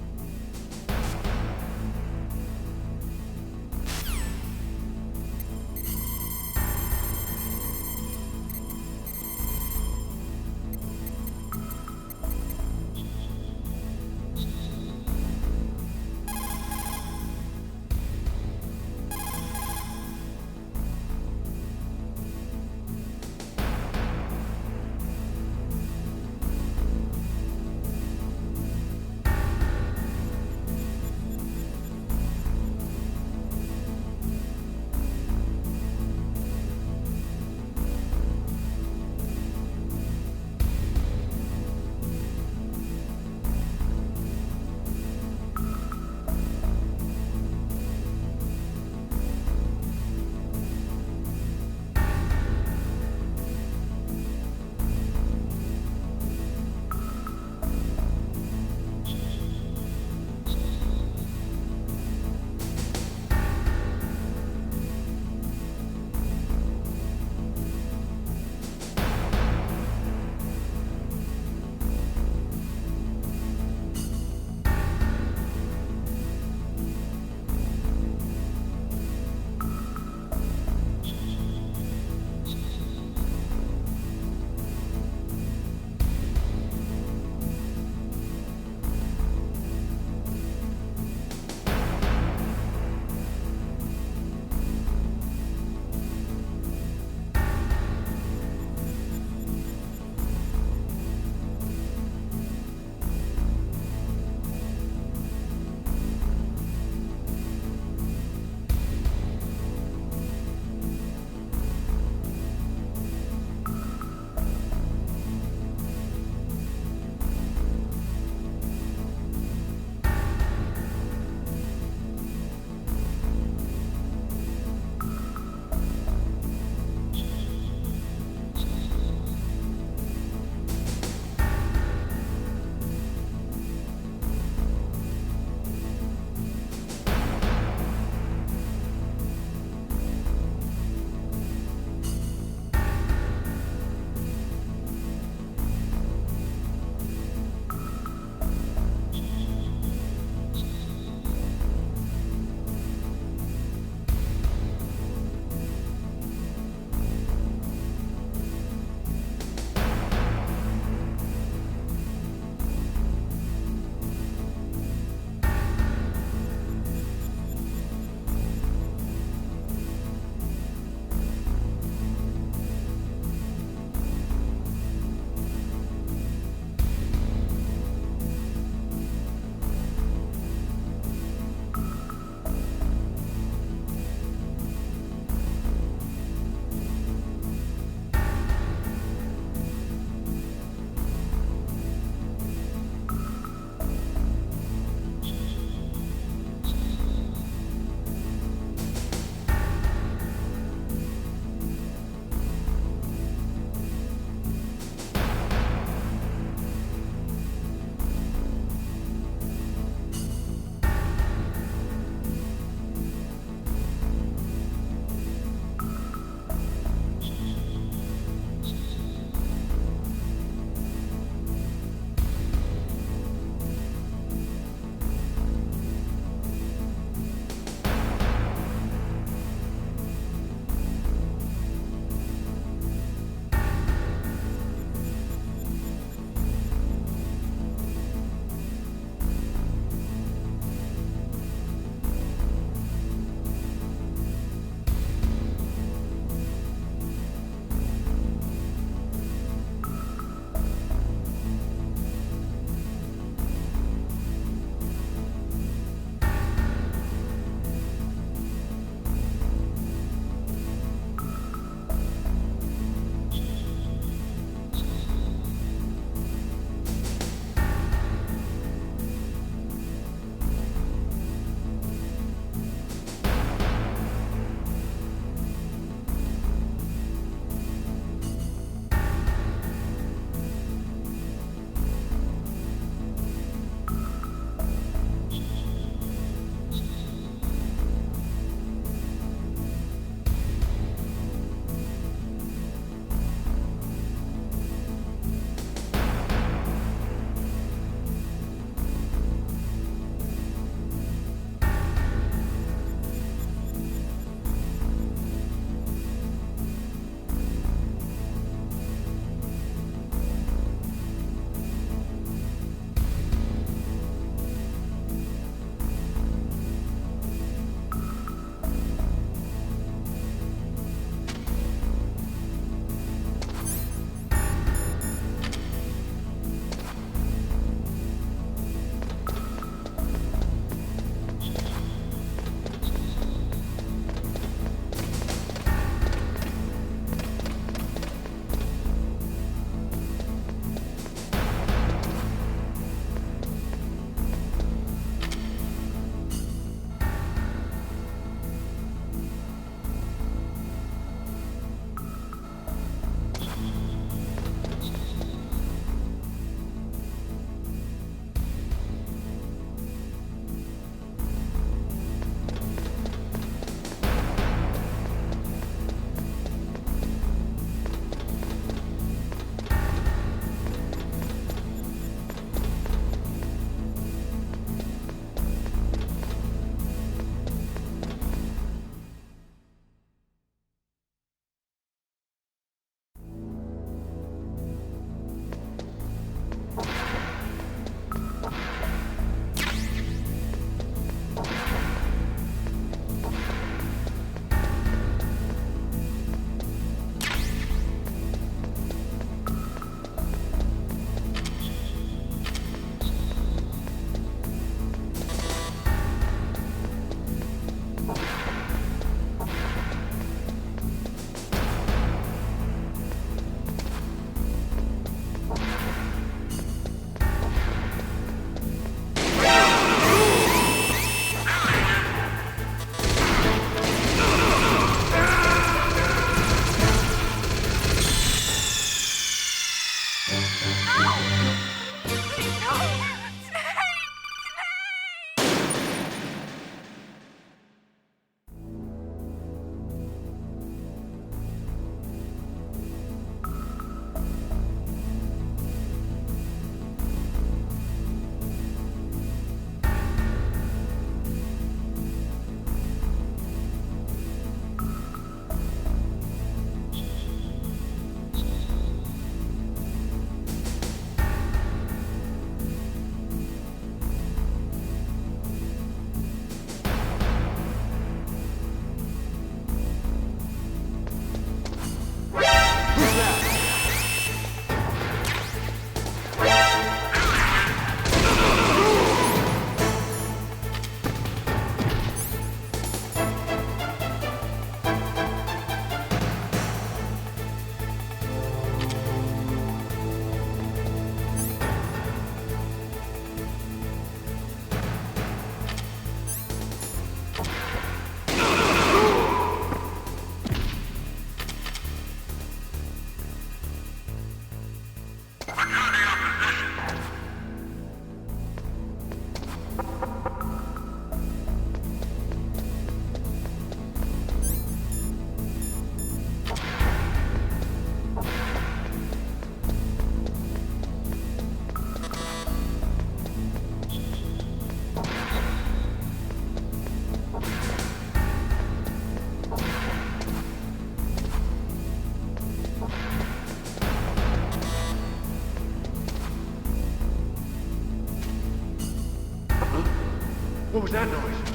What was that noise?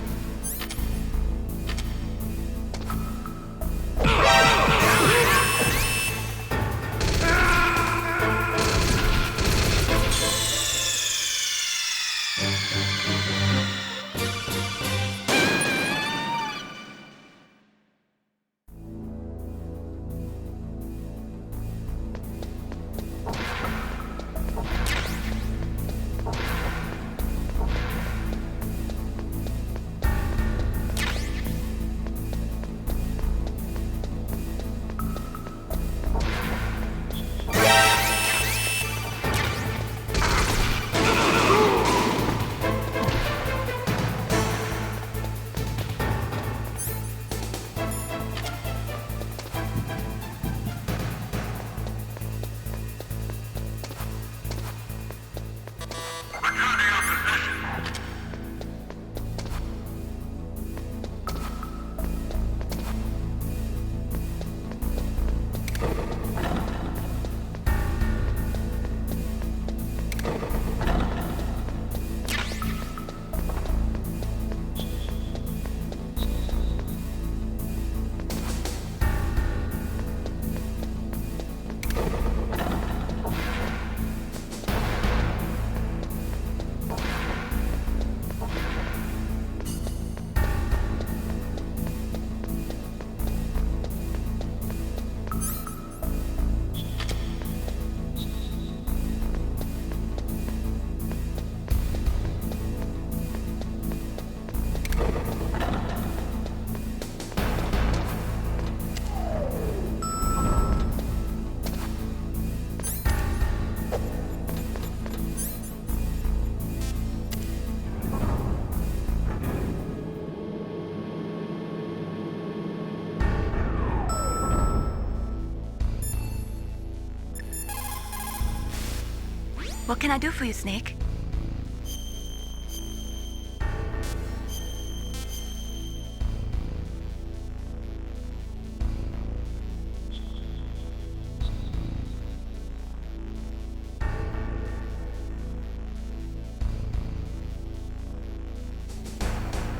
What can I do for you, Snake?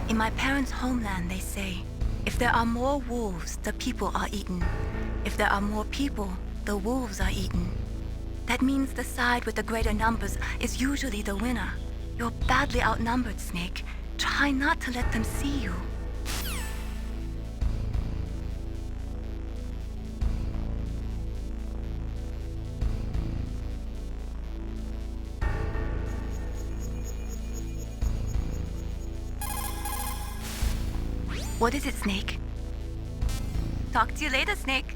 In my parents' homeland, they say, if there are more wolves, the people are eaten. If there are more people, the wolves are eaten. That means the side with the greater numbers is usually the winner. You're badly outnumbered, Snake. Try not to let them see you. What is it, Snake? Talk to you later, Snake.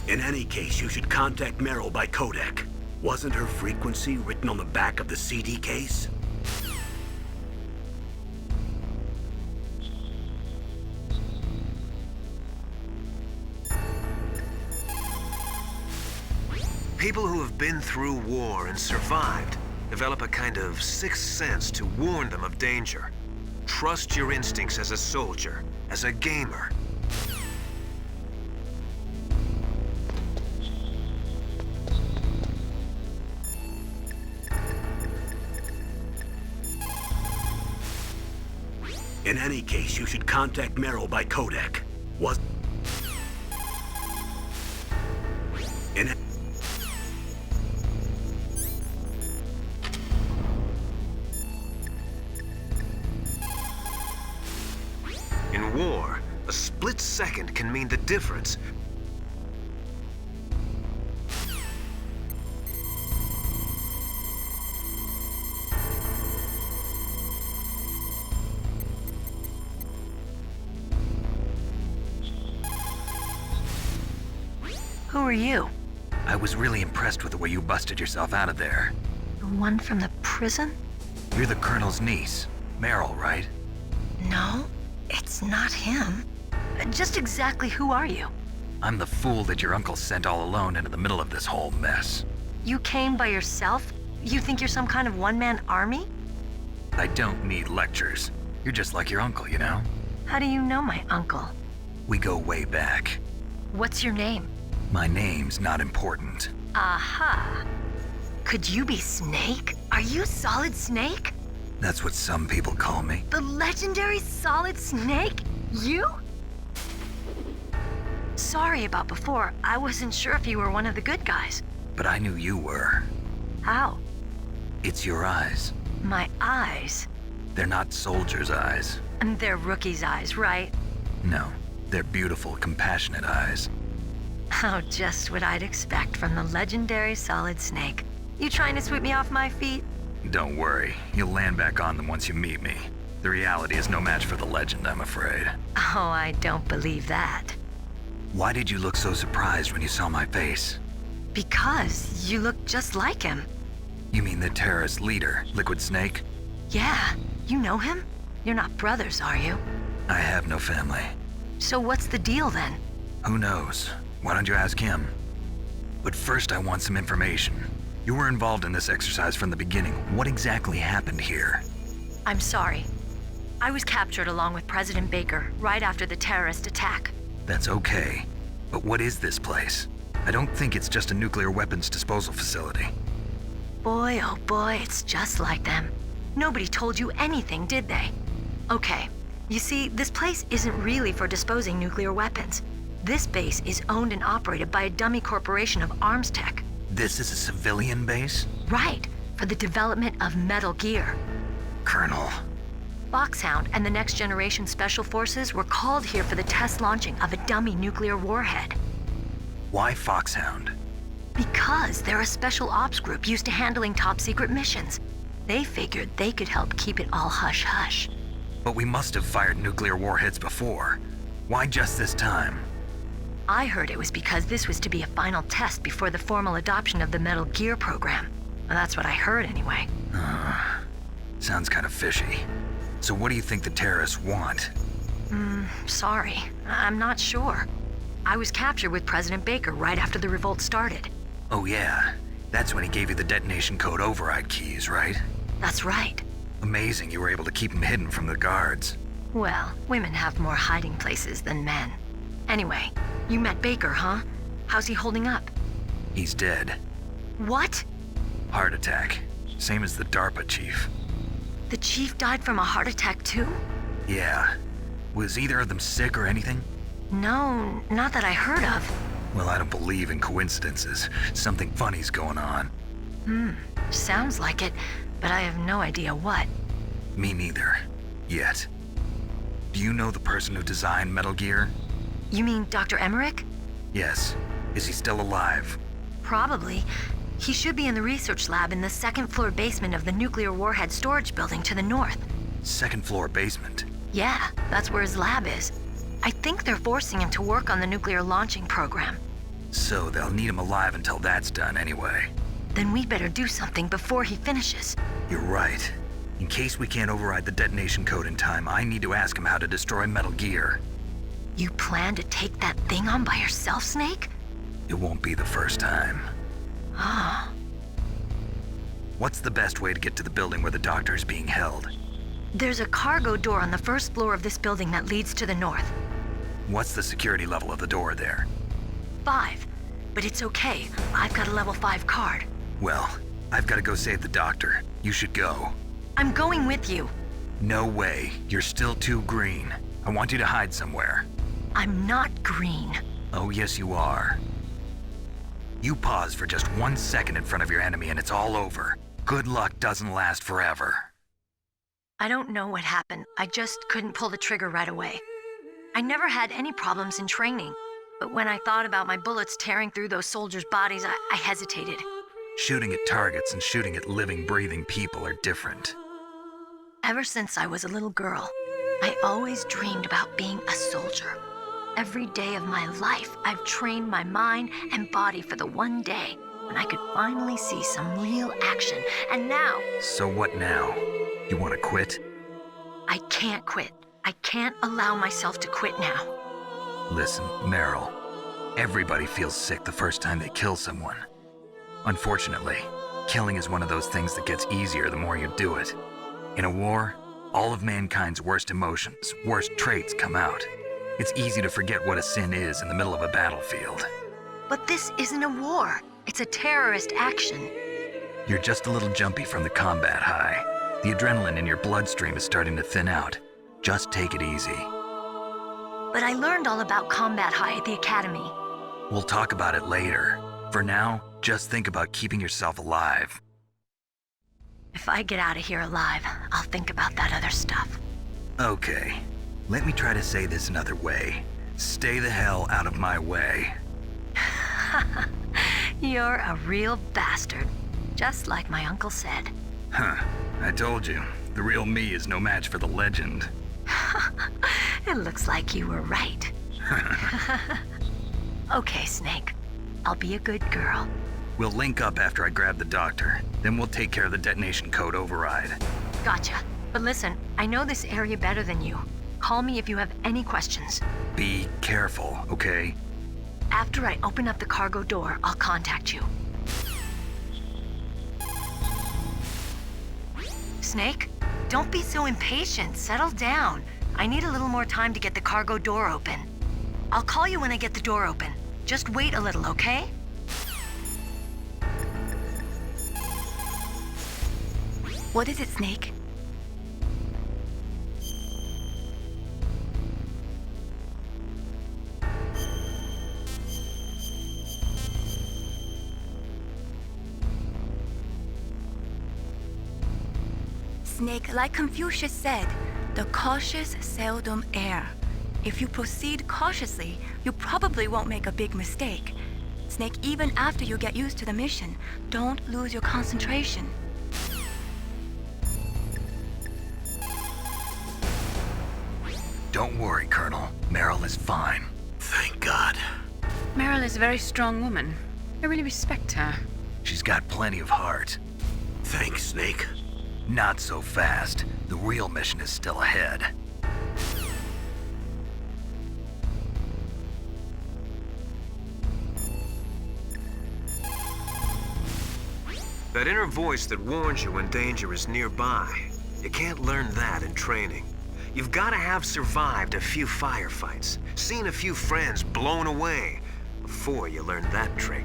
In any case, you should contact Meryl by codec. Wasn't her frequency written on the back of the CD case? People who have been through war and survived develop a kind of sixth sense to warn them of danger. Trust your instincts as a soldier, as a gamer. In any case, you should contact Meryl by codec. Was... In... In war, a split second can mean the difference. Who are you? I was really impressed with the way you busted yourself out of there. The one from the prison? You're the Colonel's niece, Meryl, right? No, it's not him. Just exactly who are you? I'm the fool that your uncle sent all alone into the middle of this whole mess. You came by yourself? You think you're some kind of one-man army? I don't need lectures. You're just like your uncle, you know? How do you know my uncle? We go way back. What's your name? My name's not important. Aha. Could you be Snake? Are you Solid Snake? That's what some people call me. The legendary Solid Snake? You? Sorry about before. I wasn't sure if you were one of the good guys. But I knew you were. How? It's your eyes. My eyes? They're not soldiers' eyes. And they're rookie's eyes, right? No, they're beautiful, compassionate eyes. Oh, just what I'd expect from the legendary Solid Snake. You trying to sweep me off my feet? Don't worry, you'll land back on them once you meet me. The reality is no match for the legend, I'm afraid. Oh, I don't believe that. Why did you look so surprised when you saw my face? Because you look just like him. You mean the terrorist leader, Liquid Snake? Yeah, you know him? You're not brothers, are you? I have no family. So what's the deal then? Who knows? Why don't you ask him? But first I want some information. You were involved in this exercise from the beginning. What exactly happened here? I'm sorry. I was captured along with President Baker right after the terrorist attack. That's okay. But what is this place? I don't think it's just a nuclear weapons disposal facility. Boy, oh boy, it's just like them. Nobody told you anything, did they? Okay, you see, this place isn't really for disposing nuclear weapons. This base is owned and operated by a dummy corporation of arms tech. This is a civilian base? Right, for the development of Metal Gear. Colonel. Foxhound and the Next Generation Special Forces were called here for the test launching of a dummy nuclear warhead. Why Foxhound? Because they're a special ops group used to handling top secret missions. They figured they could help keep it all hush-hush. But we must have fired nuclear warheads before. Why just this time? I heard it was because this was to be a final test before the formal adoption of the Metal Gear program. Well, that's what I heard anyway. Sounds kind of fishy. So what do you think the terrorists want? Sorry. I'm not sure. I was captured with President Baker right after the revolt started. Oh yeah, that's when he gave you the detonation code override keys, right? That's right. Amazing you were able to keep him hidden from the guards. Well, women have more hiding places than men. Anyway, you met Baker, huh? How's he holding up? He's dead. What? Heart attack. Same as the DARPA chief. The chief died from a heart attack too? Yeah. Was either of them sick or anything? No, not that I heard of. Well, I don't believe in coincidences. Something funny's going on. Sounds like it, but I have no idea what. Me neither. Yet. Do you know the person who designed Metal Gear? You mean Dr. Emmerich? Yes. Is he still alive? Probably. He should be in the research lab in the second floor basement of the nuclear warhead storage building to the north. Second floor basement? Yeah, that's where his lab is. I think they're forcing him to work on the nuclear launching program. So they'll need him alive until that's done anyway. Then we better do something before he finishes. You're right. In case we can't override the detonation code in time, I need to ask him how to destroy Metal Gear. You plan to take that thing on by yourself, Snake? It won't be the first time. Ah. What's the best way to get to the building where the doctor is being held? There's a cargo door on the first floor of this building that leads to the north. What's the security level of the door there? 5. But it's okay. I've got a level 5 card. Well, I've got to go save the doctor. You should go. I'm going with you. No way. You're still too green. I want you to hide somewhere. I'm not green. Oh, yes, you are. You pause for just 1 second in front of your enemy and it's all over. Good luck doesn't last forever. I don't know what happened. I just couldn't pull the trigger right away. I never had any problems in training, but when I thought about my bullets tearing through those soldiers' bodies, I hesitated. Shooting at targets and shooting at living, breathing people are different. Ever since I was a little girl, I always dreamed about being a soldier. Every day of my life, I've trained my mind and body for the one day when I could finally see some real action, and now... So what now? You want to quit? I can't quit. I can't allow myself to quit now. Listen, Meryl, everybody feels sick the first time they kill someone. Unfortunately, killing is one of those things that gets easier the more you do it. In a war, all of mankind's worst emotions, worst traits come out. It's easy to forget what a sin is in the middle of a battlefield. But this isn't a war. It's a terrorist action. You're just a little jumpy from the combat high. The adrenaline in your bloodstream is starting to thin out. Just take it easy. But I learned all about combat high at the academy. We'll talk about it later. For now, just think about keeping yourself alive. If I get out of here alive, I'll think about that other stuff. Okay, let me try to say this another way. Stay the hell out of my way. You're a real bastard, just like my uncle said. Huh, I told you, the real me is no match for the legend. It looks like you were right. Okay, Snake. I'll be a good girl. We'll link up after I grab the doctor. Then we'll take care of the detonation code override. Gotcha. But listen, I know this area better than you. Call me if you have any questions. Be careful, okay? After I open up the cargo door, I'll contact you. Snake, don't be so impatient. Settle down. I need a little more time to get the cargo door open. I'll call you when I get the door open. Just wait a little, okay? What is it, Snake? Snake, like Confucius said, the cautious seldom err. If you proceed cautiously, you probably won't make a big mistake. Snake, even after you get used to the mission, don't lose your concentration. Don't worry, Colonel. Meryl is fine. Thank God. Meryl is a very strong woman. I really respect her. She's got plenty of heart. Thanks, Snake. Not so fast. The real mission is still ahead. That inner voice that warns you when danger is nearby. You can't learn that in training. You've got to have survived a few firefights, seen a few friends blown away, before you learn that trick.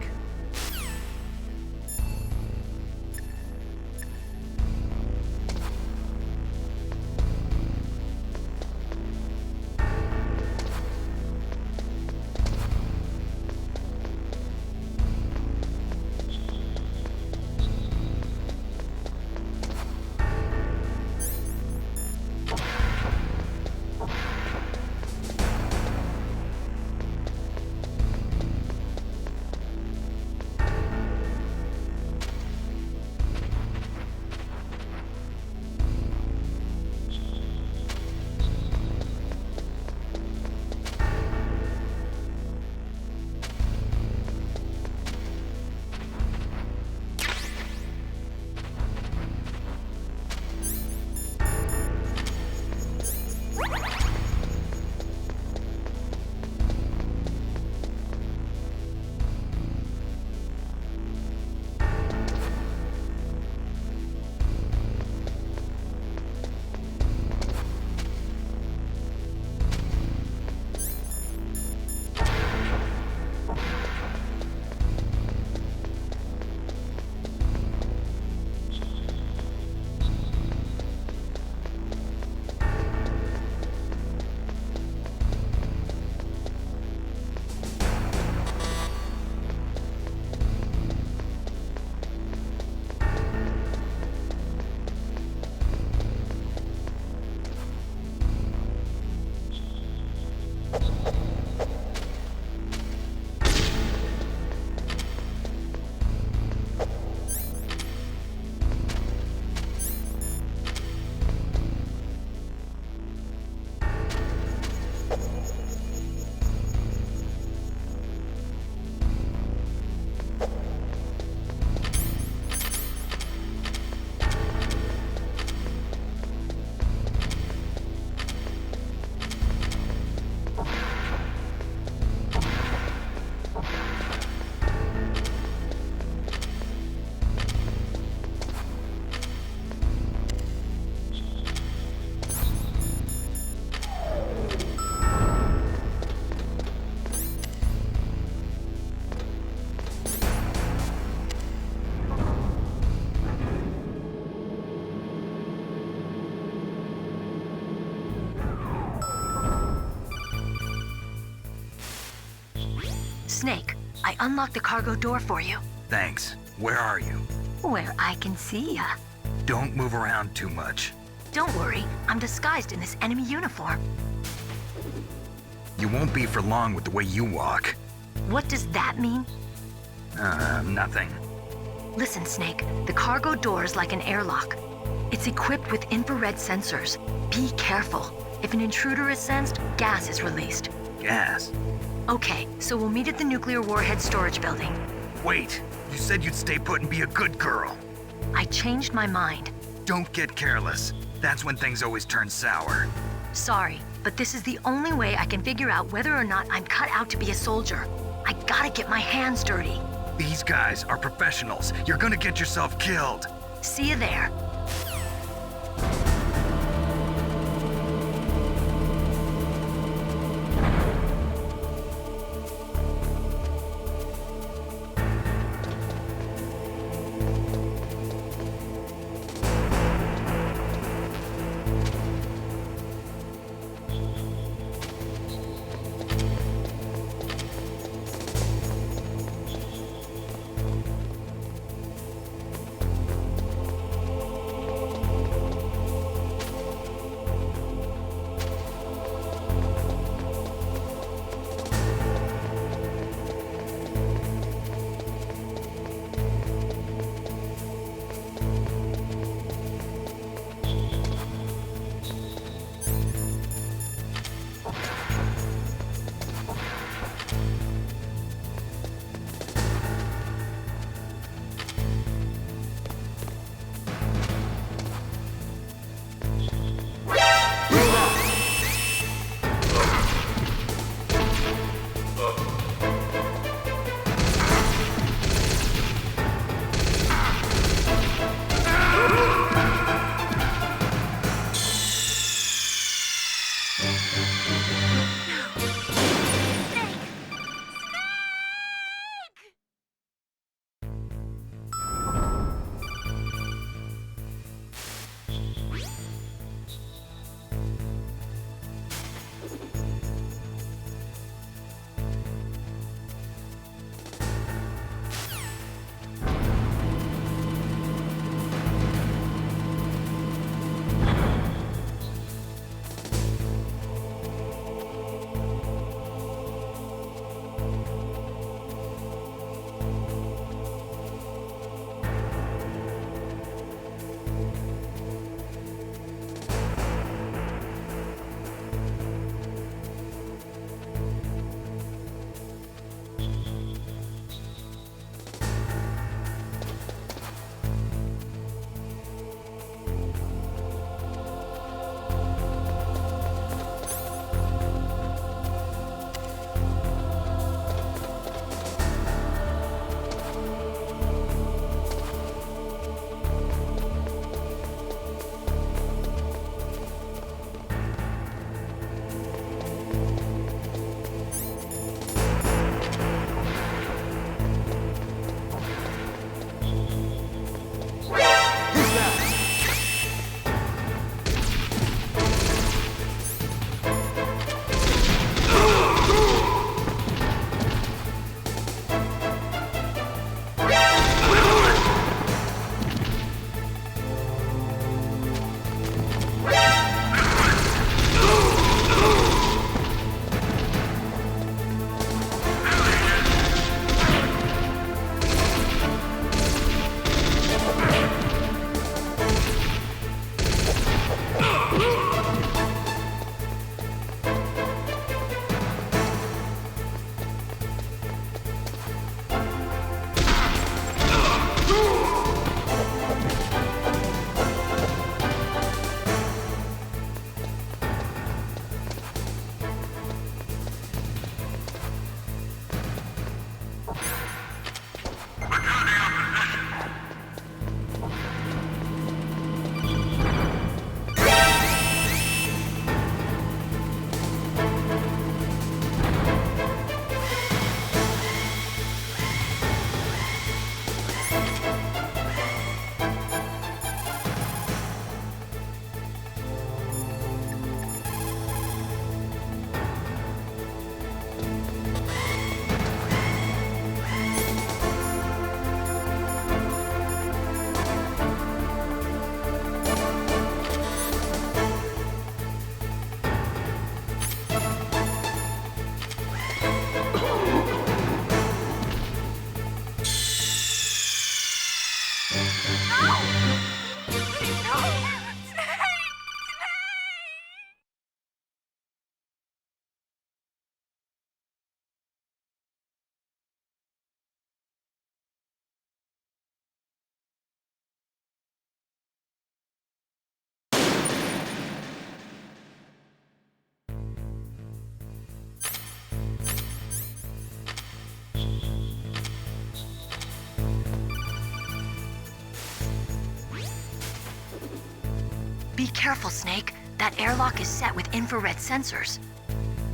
Snake, I unlocked the cargo door for you. Thanks. Where are you? Where I can see ya. Don't move around too much. Don't worry, I'm disguised in this enemy uniform. You won't be for long with the way you walk. What does that mean? Nothing. Listen, Snake, the cargo door is like an airlock. It's equipped with infrared sensors. Be careful. If an intruder is sensed, gas is released. Gas? Okay, so we'll meet at the nuclear warhead storage building. Wait! You said you'd stay put and be a good girl. I changed my mind. Don't get careless. That's when things always turn sour. Sorry, but this is the only way I can figure out whether or not I'm cut out to be a soldier. I gotta get my hands dirty. These guys are professionals. You're gonna get yourself killed. See you there. Be careful, Snake. That airlock is set with infrared sensors.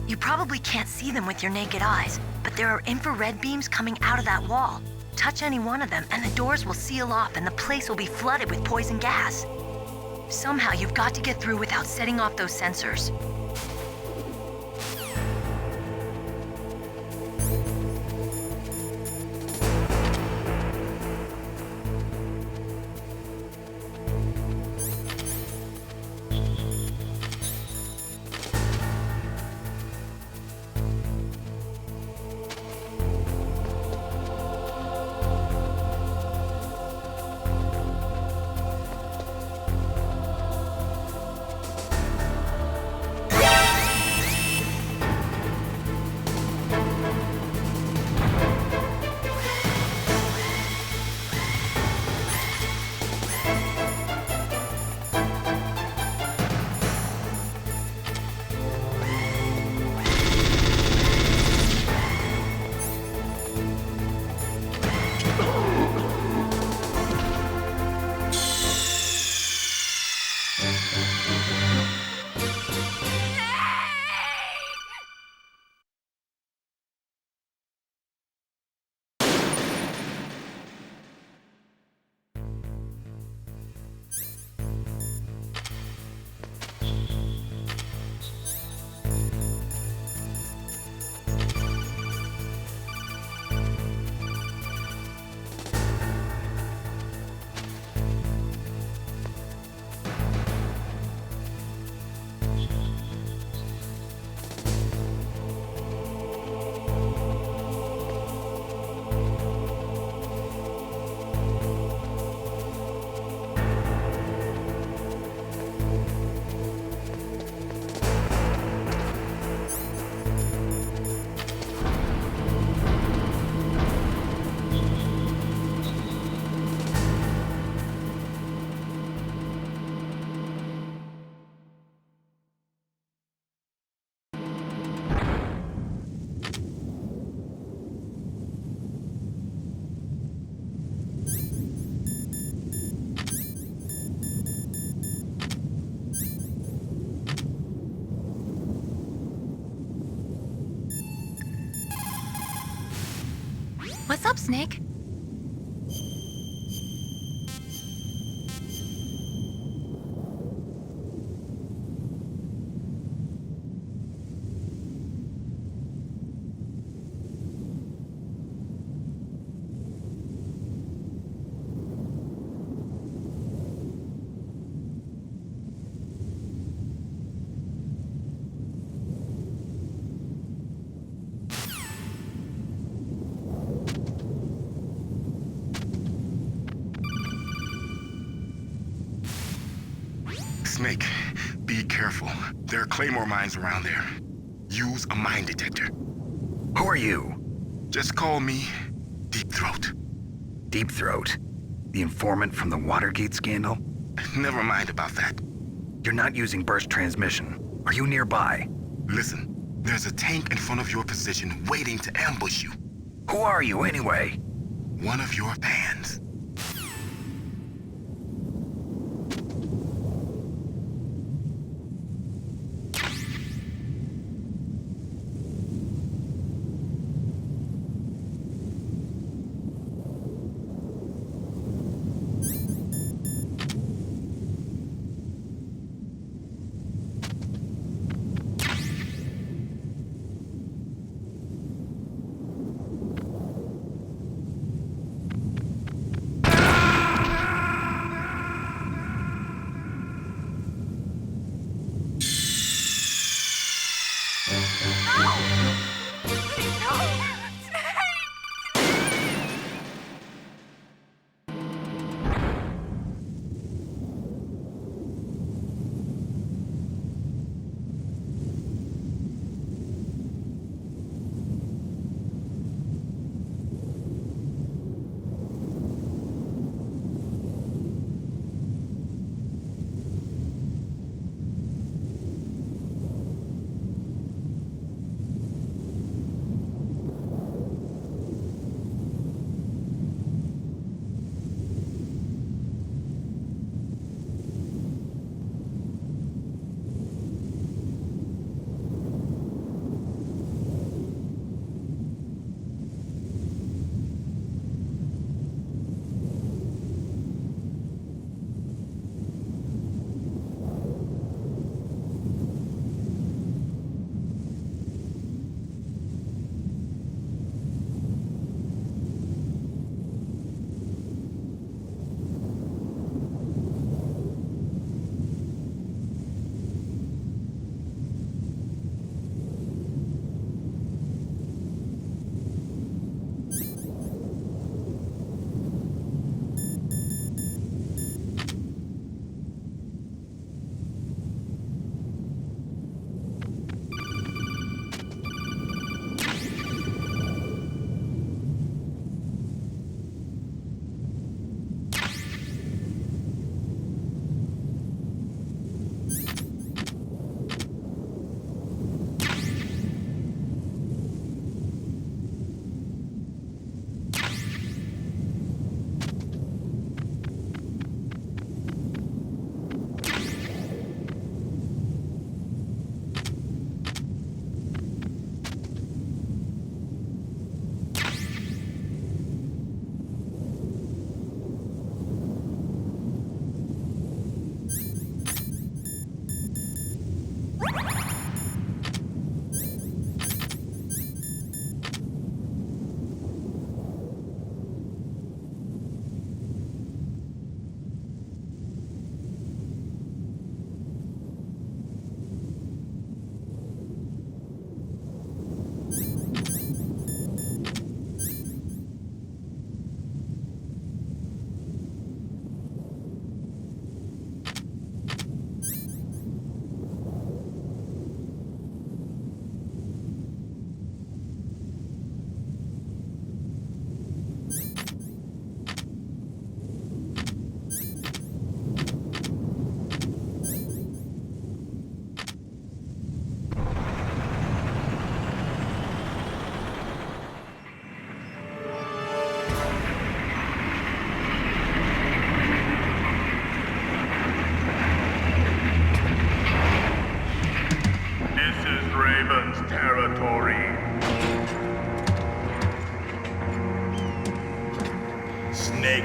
You probably can't see them with your naked eyes, but there are infrared beams coming out of that wall. Touch any one of them and the doors will seal off and the place will be flooded with poison gas. Somehow you've got to get through without setting off those sensors. What's up, Snake? Snake, be careful. There are claymore mines around there. Use a mine detector. Who are you? Just call me Deep Throat. Deep Throat? The informant from the Watergate scandal? Never mind about that. You're not using burst transmission. Are you nearby? Listen, there's a tank in front of your position waiting to ambush you. Who are you anyway? One of your fans.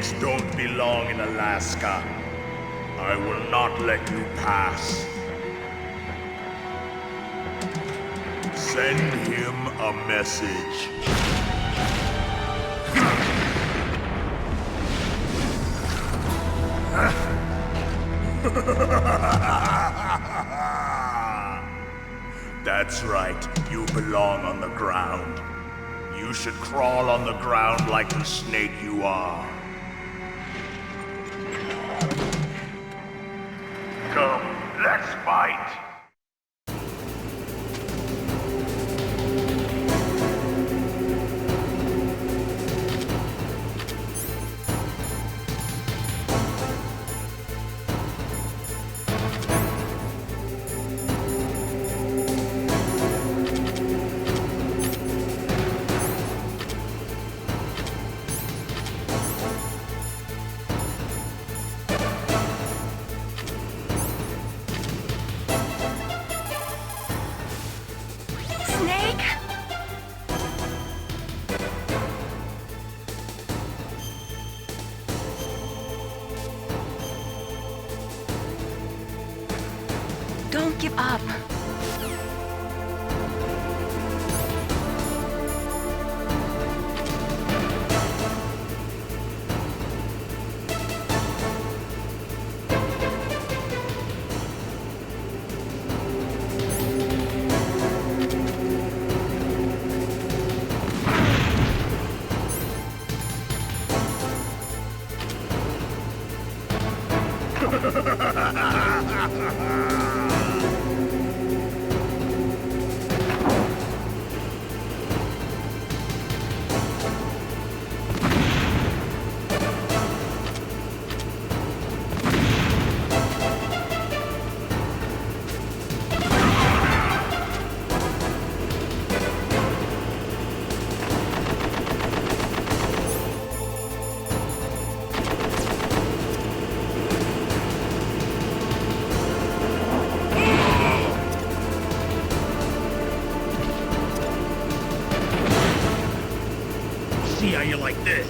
Snakes don't belong in Alaska. I will not let you pass. Send him a message. That's right, you belong on the ground. You should crawl on the ground like the snake you are. Come, let's fight! Don't give up. See how you like this.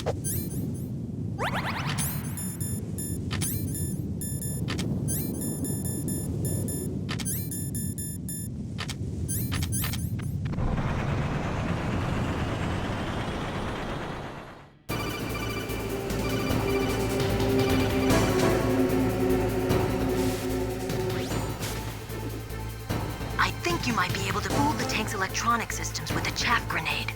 I think you might be able to fool the tank's electronic systems with a chaff grenade.